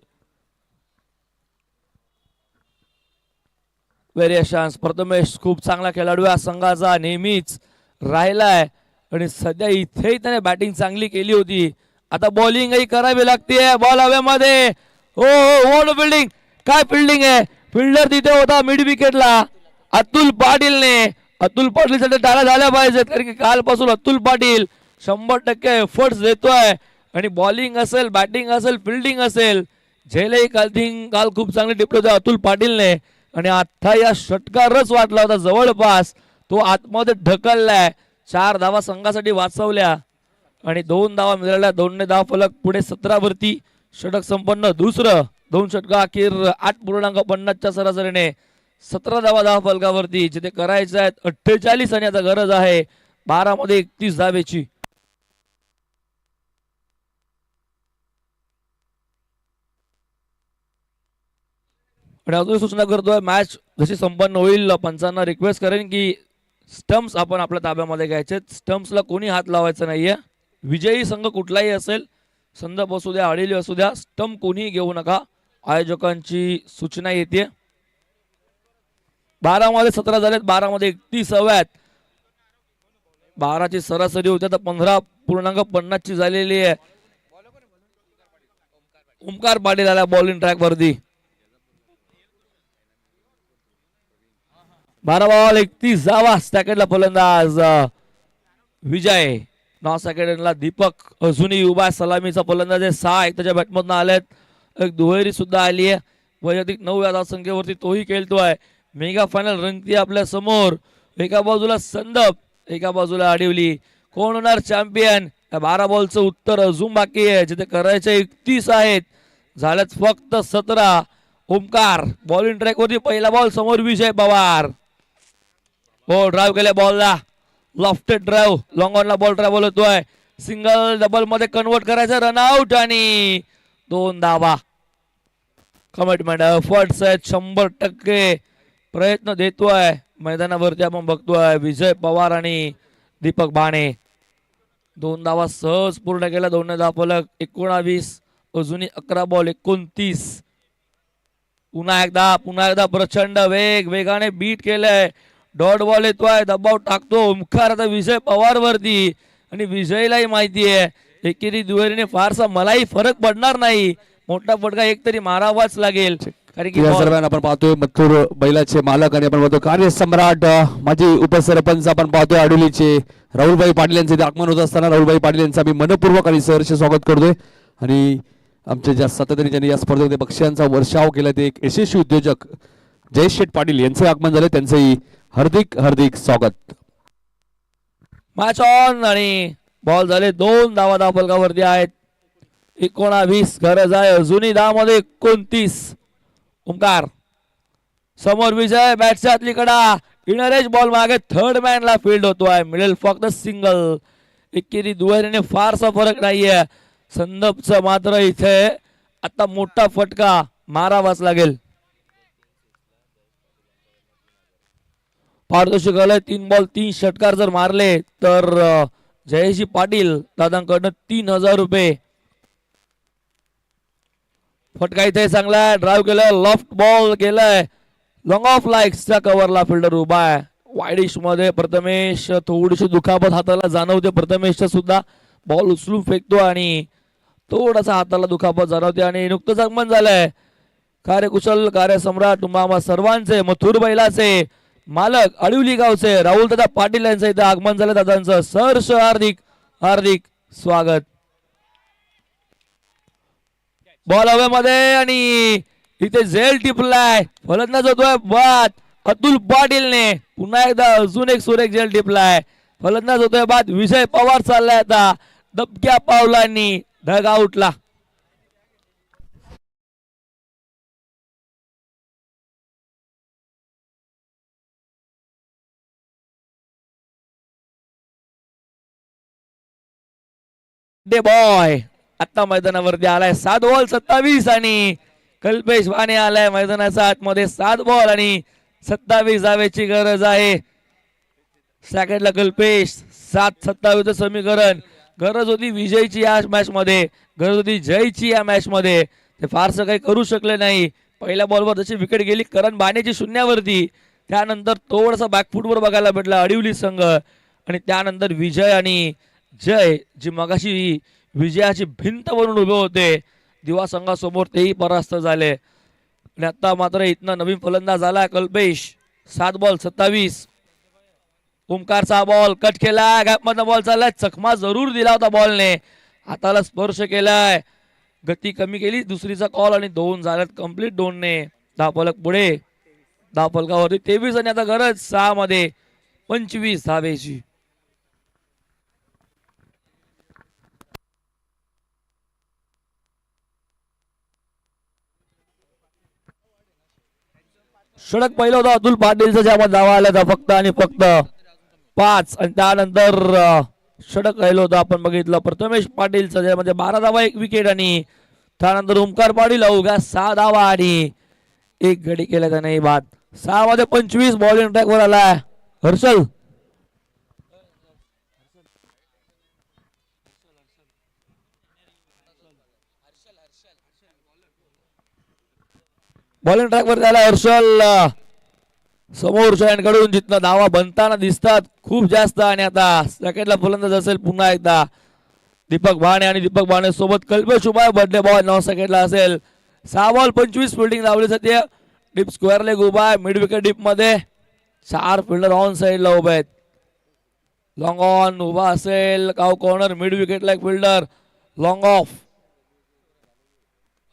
व्हेरिएशन्स. प्रथमेश खूप चांगला खेळाडू या संघाचा नेहमीच राहिलाय आणि सध्या इथेही त्याने बॅटिंग चांगली केली होती. आता बॉलिंगही करावी लागते. बॉल हवेमध्ये. हो हो, फिल्डिंग, काय फिल्डिंग आहे. फिल्डर तिथे होता मिड विकेटला अतुल पाटीलने. अतुल पाटील टाळ्या झाल्या पाहिजेत, कारण की कालपासून अतुल पाटील 100% एफर्ट्स देतोय. आणि बॉलिंग असेल, बॅटिंग असेल, फिल्डिंग असेल, झेलही काल खूप चांगले टिपले होते अतुल पाटीलने. आणि आता या षटकारच वाटला होता जवळपास, तो आतमध्ये ढकललाय. 4 धावा संघासाठी वाचवल्या आणि 2 धावा मिळाल्या. 2 धाव फलक पुढे 17 वरती. षटक संपन्न दुसरं. 2 षटक अखेर 8.50च्या सरासरीने 17 धावा फलकावरती. जिथे करायचं आहेत 48 आणि आता गरज आहे 12 मध्ये 31 धावेची. आणि अजून सूचना करतोय, मॅच जशी संपन्न होईल पंचांना रिक्वेस्ट करेन की स्टम्प्स आपण आपल्या ताब्यामध्ये घ्यायचे. स्टम्प्सला कोणी हात लावायचा नाहीये. विजयी संघ कुठलाही असेल, संदप असू द्या, अडिली असू द्या, स्टम्प कोणीही घेऊ नका. आयोजकांची सूचना येते. 12 मध्ये 17 झालेत, 12 मध्ये 31 हव्यात. 12ची सरासरी होती, आता 15.50 ची झालेली आहे. ओमकार पाटील आला बॉलिंग ट्रॅक वरती. 12 बॉल 31 धावा. सेकंडला फलंदाज विजय. 9 सेकंडला दीपक अजूनही उभा. सलामीचा फलंदाज आहे. 6 त्याच्या बॅटमधून आलेत. एक दुहेरी सुद्धा आली आहे. वैयक्तिक 9 या धावसंख्येवरती तोही खेळतोय. मेगा फायनल रंगती आपल्या समोर. एका बाजूला संदप, एका बाजूला आडिवली. कोण होणार चॅम्पियन? 12 बॉलचं उत्तर अजून बाकी आहे. जिथे करायचे 31 आहेत, झालेत फक्त 17. ओमकार बॉलिंग ट्रॅक वरती. पहिला बॉल समोर विजय पवार. हो, ड्राइव्ह केल्या बॉलला. लॉफ्टेड ड्राइव्ह, लॉंग ऑनला बॉल ट्रॅव्हल होतोय. सिंगल डबल मध्ये कन्वर्ट करायचं. रनआउट आणि 2 धावा. कमिटमेंट, एफर्ट्स आहेत 100%. प्रयत्न देतोय मैदानावरती. आपण बघतोय विजय पवार आणि दीपक बाणे. 2 धावा सहज पूर्ण केल्या. 2 धावा फलक 19. अजूनही 11 बॉल 29. पुन्हा एकदा प्रचंड वेगाने बीट केलंय. डॉट बॉल येतोय, दबाव टाकतो ओमकार आता विजय पवार वरती. आणि विजयलाही माहिती आहे एकेरी दुहेरीने फारसा मलाही फरक पडणार नाही. मोठा फटका एक तरी मारावाच लागेल. कारण की या दरम्यान आपण पाहतोय मथुर बैलाचे मालक आणि आपण पाहतो कार्यसम्राट माजी उपसरपंच आपण पाहतोय आडोलीचे राहुलभाई पाटील यांचे इथे आगमन होत असताना राहुलभाई पाटील यांचं आम्ही मनपूर्वक आणि सहर्ष स्वागत करतोय. आणि आमच्या ज्या सातत्याने ज्यांनी या स्पर्धेमध्ये बक्षिसांचा वर्षाव केला ते एक यशस्वी उद्योजक जयेश शेठ पाटील यांचे आगमन झाले. त्यांचंही हार्दिक हार्दिक स्वागत. मॅच ऑन आणि बॉल झाले. 2 धावा फलकावरती आहेत. 19 गरज आहे अजूनही. 10 मध्ये 29. ओमकार समोर विजय. बॅटच्या आतली कडा. इनरेज बॉल मागे थर्ड मॅनला फील्ड होतोय. मिळेल फक्त सिंगल. एकेरी दुहेरीने फारसा फरक नाहीये. संदपचं मात्र इथे आता मोठा फटका मारावाच लागेल. पारदर्शक आलाय. 3 बॉल 3 षटकार जर मारले तर जयेशी पाटील दादांकडनं 3000 रुपये. फटका इथे चांगला ड्राइव्ह केलाय. लॉफ्ट बॉल गेलाय. लॉंग ऑफ लाईक्सच्या कव्हरला फिल्डर उभा आहे. वाईडिश मध्ये प्रथमेश थोडीशी दुखापत हाताला जाणवते. प्रथमेश सुद्धा बॉल उचलून फेकतो आणि थोडासा हाताला दुखापत जाणवते आणि नुकतंच आगमन झालंय कार्यकुशल कार्यसम्राट मामा सर्वांचे मथुर बैलाचे मालक अडवली गावचे राहुल दादा पाटील यांचं इथे आगमन झालं. दादांचं सहर्ष हार्दिक हार्दिक स्वागत. बॉल हवेमध्ये आणि इथे झेल टिपलाय. फलंदाज होतोय बाद अतुल पाटीलने. पुन्हा एकदा अजून एक सुरेख झेल टिपलाय. फलंदाज होतोय बाद विजय पवार चाललाय आता दबक्या पावलांनी ढग आउटला. डे बॉय आता मैदानावरती आलाय. 7 बॉल 27 आणि कल्पेश वाणे आलाय मैदानाच्या आतमध्ये. 7 बॉल आणि 27 धावेची गरज आहे. सेकंडला कल्पेश 7-27 समीकरण. गरज होती विजयची या मॅच मध्ये, गरज होती जयची या मॅच मध्ये. ते फारसं काही करू शकले नाही. पहिल्या बॉलवर जशी विकेट गेली करण बाणेची शून्यावरती, त्यानंतर थोडासा बॅकफुटवर बघायला भेटला अडवली संघ आणि त्यानंतर विजय आणि जय जी मगाशी विजयाची भिंत बनून उभे होते दिवा संघासमोर तेही परास्त झाले. आणि आता मात्र इथनं नवीन फलंदाज आला कल्पेश. 7 बॉल 27. ओमकारचा बॉल कट केला. गॅप मधनं बॉल चाललाय. चकमा जरूर दिला होता बॉलने. हाताला स्पर्श केलाय. गती कमी केली. दुसरीचा कॉल आणि 2 झाल्यात कंप्लीट 2ने. 10 फलक पुढे. 10 फलकावरती 23 आणि आता गरज 6 मध्ये 25 धावेची. षटक पहिलं होतं अतुल पाटीलचं ज्यामध्ये धावा आल्या होत्या फक्त आणि फक्त 5 आणि त्यानंतर षटक राहिलं होतं आपण बघितलं प्रथमेश पाटीलचं ज्यामध्ये 12 धावा 1 विकेट आणि त्यानंतर ओमकार पाटील अवघ्या 6 धावा आणि 1 गडी केला त्याने बाद. 6 मध्ये 25 बॉलिंग ट्रॅकवर आलाय हर्षल. बॉलिंग ट्रॅकवर त्याला हर्षल समोरच्या कडून जिथनं धावा बनताना दिसतात खूप जास्त. आणि आता सेकंडला फलंदाज असेल पुन्हा एकदा दीपक भाणे आणि दीपक भाणे सोबत कल्पेश उभा. बर्थडे बॉल 9 सेकंडला असेल. 6 बॉल 25 फिल्डिंग लावली जाते. डीप स्क्वेअर लेग उभा आहे मिड विकेट डीप मध्ये. 4 फिल्डर ऑन साइडला उभे आहेत. लॉंग ऑन उभा असेल काव कॉर्नर मिड विकेटला एक फिल्डर. लॉंग ऑफ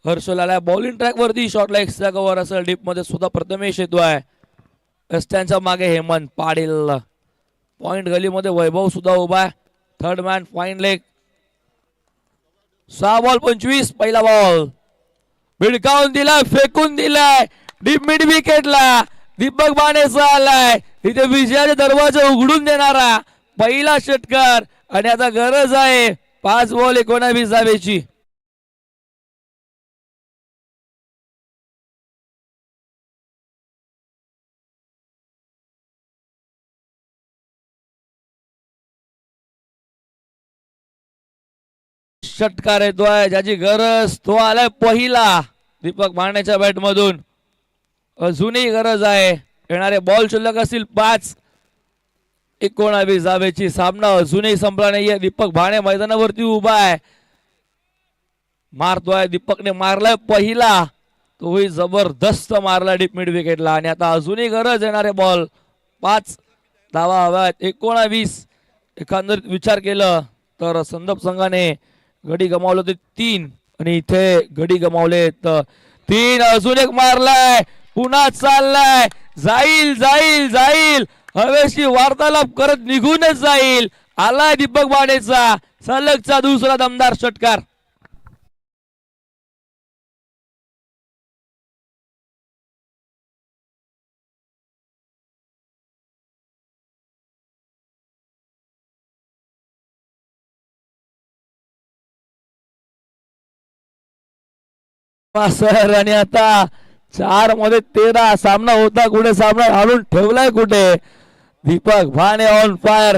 हर्षल आलाय बॉलिंग ट्रॅक वरती. शॉर्टला एक्स्ट्रा कव्हर असेल डीप मध्ये सुद्धा प्रथमेश येतोय. त्यांच्या मागे हेमंत पाटील. पॉइंट गलीमध्ये वैभव सुद्धा उभा आहे. Third man fine leg. 6 ball 25. पहिला बॉल भिडकावून दिलाय फेकून दिलाय डीप मिड विकेटला. दीपक बाणेचा आलाय इथे विजयाचे दरवाजे उघडून देणारा पहिला षटकार. आणि आता गरज आहे 5 बॉल 19 धावेची. षटकार येतोय ज्याची गरज तो आलाय पहिला दीपक भाणेच्या बॅट मधून. अजूनही गरज आहे. येणारे बॉल शिल्लक असतील 5 19 धावेची. सामना अजूनही संपला नाहीये. दीपक भाणे मैदानावरती उभा आहे. मारतोय दीपकने मारलाय पहिला. तोही जबरदस्त मारला डीप मिड विकेटला. आणि आता अजूनही गरज. येणारे बॉल 5 धावा हव्यात 19. एकंदरीत विचार केलं तर संदप संघाने गडी गमावले होते 3 आणि इथे गडी गमावले 3. अजून एक मारलाय पुन्हा चाललाय. जाईल जाईल जाईल हवेशी वार्तालाप करत निघूनच जाईल. आलाय दीपक बाणेचा सलगचा दुसरा दमदार षटकार. सर आणि आता 4 मध्ये 13 सामना होता कुठे सामना हाणून ठेवलाय कुठे. Deepak Bhane on fire.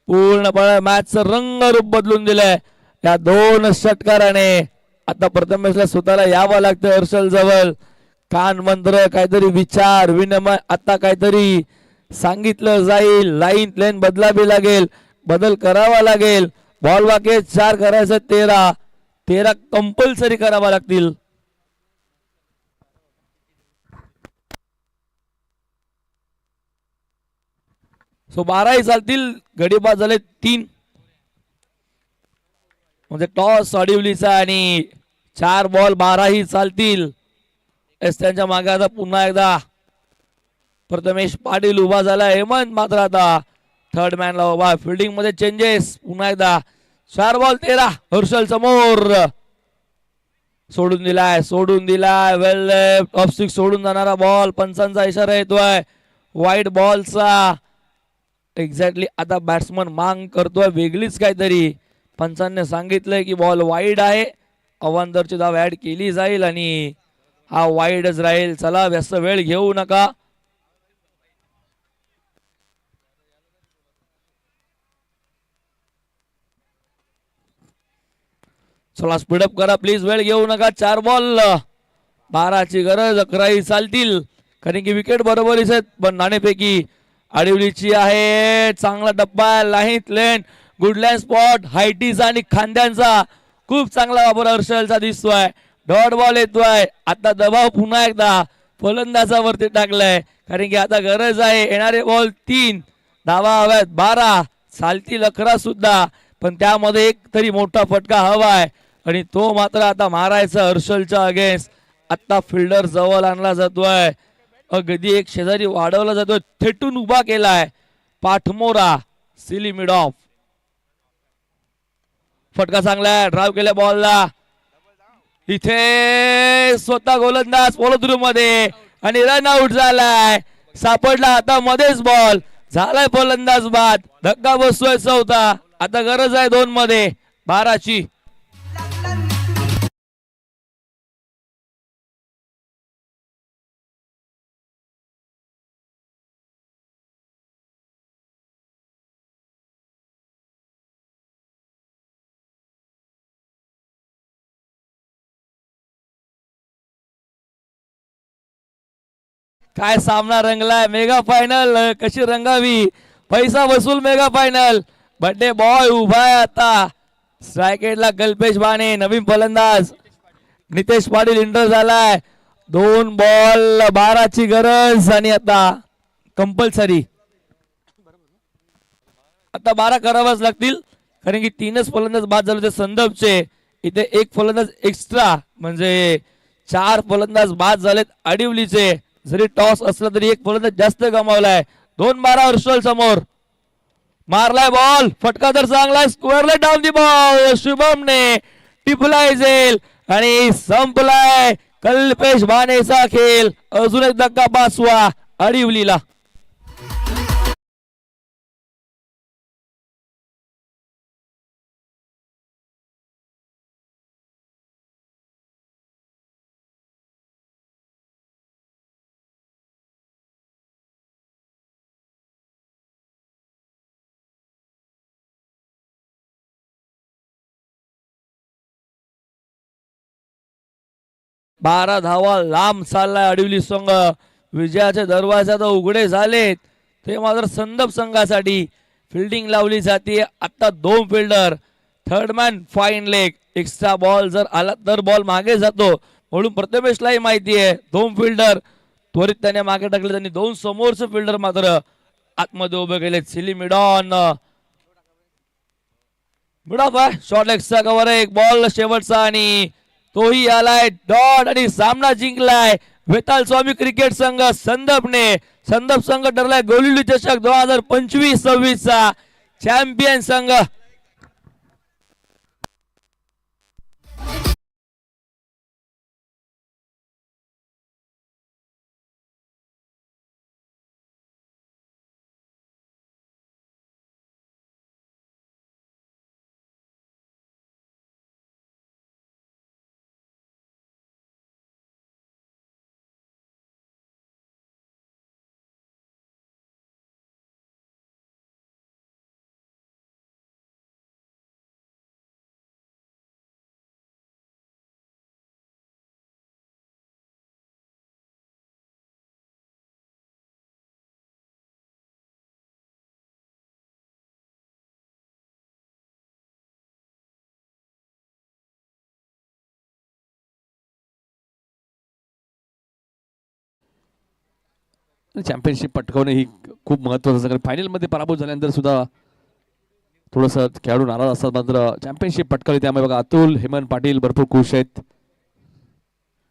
पूर्णपणे मॅचचं रंगरूप बदलून दिलंय या 2 षटकाराने. आता प्रथमेशला स्वतःला यावं लागतं हर्षल जवळ. कान मंत्र काहीतरी विचार विनिमय आता काहीतरी सांगितलं जाईल. लाईन लेन बदलावी लागेल, बदल करावा लागेल. बॉल वाके 4 करायचं 13 कंपल्सरी करावा लागतील. सो 12ही चालतील. गडी बाद झाले 3 म्हणजे टॉस अडिवलीचा आणि 4 बॉल 12ही चालतील. त्यांच्या मागे आता पुन्हा एकदा प्रथमेश पाटील उभा झाला. हेमंत मात्र आता थर्ड मॅनला उभा. फिल्डिंग मध्ये चेंजेस पुन्हा एकदा. 4 बॉल 13. हर्षल समोर सोडून दिलाय वेल लेफ्ट ऑफ स्टिक सोडून जाणारा बॉल. पंचांचा इशारा येतोय वाईड बॉलचा. एक्झॅक्टली आता बॅट्समन मांग करतोय वेगळीच काहीतरी. पंचांनी सांगितलंय की बॉल वाईड आहे. अवांतरची धाव ऍड केली जाईल आणि हा वाईडच राहील. चला जास्त वेळ घेऊ नका. चला स्पीडअप करा प्लीज, वेळ घेऊ नका. 4 बॉल 12ची गरज. 11ही चालतील कारण की विकेट बरोबरीच आहेत. पण नाणेफेकी आडिवलीची आहे. चांगला डब्बा लाईन लेन गुडलँड स्पॉट हायटीचा आणि खांद्यांचा खूप चांगला वापर हर्षलचा दिसतोय. डॉट बॉल येतोय. आता दबाव पुन्हा एकदा फलंदाजावरती टाकलाय कारण की आता गरज आहे. येणारे बॉल 3 धावा हव्यात 12 चालतील 11 सुद्धा. पण त्यामध्ये एक तरी मोठा फटका हवाय आणि तो मात्र आता मारायचा हर्षलच्या अगेन्स्ट. आता फिल्डर जवळ आणला जातोय. अगदी एक शेजारी वाढवला जातोय. थेटून उभा केलाय पाठमोरा सिली मिड ऑफ. फटका चांगला ड्राइव केल्या बॉलला. इथे स्वतः गोलंदाज फॉलो थ्रू मध्ये आणि रन आउट झालाय. सापडला आता मध्येच बॉल. झालाय फलंदाज बाद. धक्का बसतोय चौथा. आता गरज आहे 2 मध्ये 12ची. काय सामना रंगलाय. मेगा फायनल कशी रंगावी. पैसा वसूल मेगा फायनल. बड्डे बॉय उभा आहे आता स्ट्रायकेटला. कल्पेश बाणे नवीन फलंदाज. नितेश पाटील इंटर झालाय. 2 बॉल 12ची गरज आणि आता कंपल्सरी. आता 12 करावाच लागतील कारण की 3च फलंदाज बाद झाले होते संदर्भचे. इथे 1 फलंदाज एक्स्ट्रा म्हणजे 4 फलंदाज बाद झालेत आडिवलीचे. जरी टॉस असला तरी 1 फलंदाज जास्त गमावलाय. 2-12 हर्षल समोर. मारलाय बॉल. फटका तर चांगला. स्क्वेअरला डाऊन दी बॉल. शुभमने टिपलाय झेल आणि संपलाय कल्पेश बाणेचा खेळ. अजून एक धक्का 5वा आडिवलीला. बारा धावा लांब चाललाय आडिवली संघ. विजयाचे दरवाजे आता उघडे झालेत ते मात्र संदप संघासाठी. फिल्डिंग लावली जाते आता 2 fielder. Third man fine leg. Extra ball जर आला तर बॉल मागे जातो म्हणून प्रथमेशलाही माहिती आहे. 2 फिल्डर त्वरित त्याने मागे टाकले. त्यांनी 2 समोरचे फिल्डर मात्र आतमध्ये उभे केले. सिली मिडॉन मिडॉफ आहे. शॉर्ट लेगचा कव्हर आहे. 1 बॉल शेवटचा आणि तोही आलाय डॉट आणि सामना जिंकलाय वेताल स्वामी क्रिकेट संघ संदपने. संदप संघ ठरलाय गोलिवली चषक 2025-26 चा चॅम्पियन संघ. चॅम्पियनशिप पटकावणे ही खूप महत्त्वाचं असतं, कारण फायनलमध्ये पराभूत झाल्यानंतर सुद्धा थोडंसं खेळाडू नाराज असतात, मात्र चॅम्पियनशिप पटकावली त्यामुळे बघा अतुल हेमंत पाटील भरपूर खुश आहेत.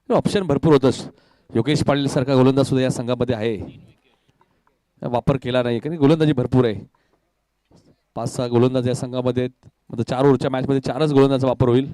ऑप्शन भरपूर होतच. योगेश पाटील सारखा गोलंदाज सुद्धा या संघामध्ये आहे, वापर केला नाही कारण गोलंदाजी भरपूर आहे. 5-6 गोलंदाज या संघामध्ये आहेत. 4 ओव्हरच्या मॅचमध्ये 4च गोलंदाजाचा वापर होईल.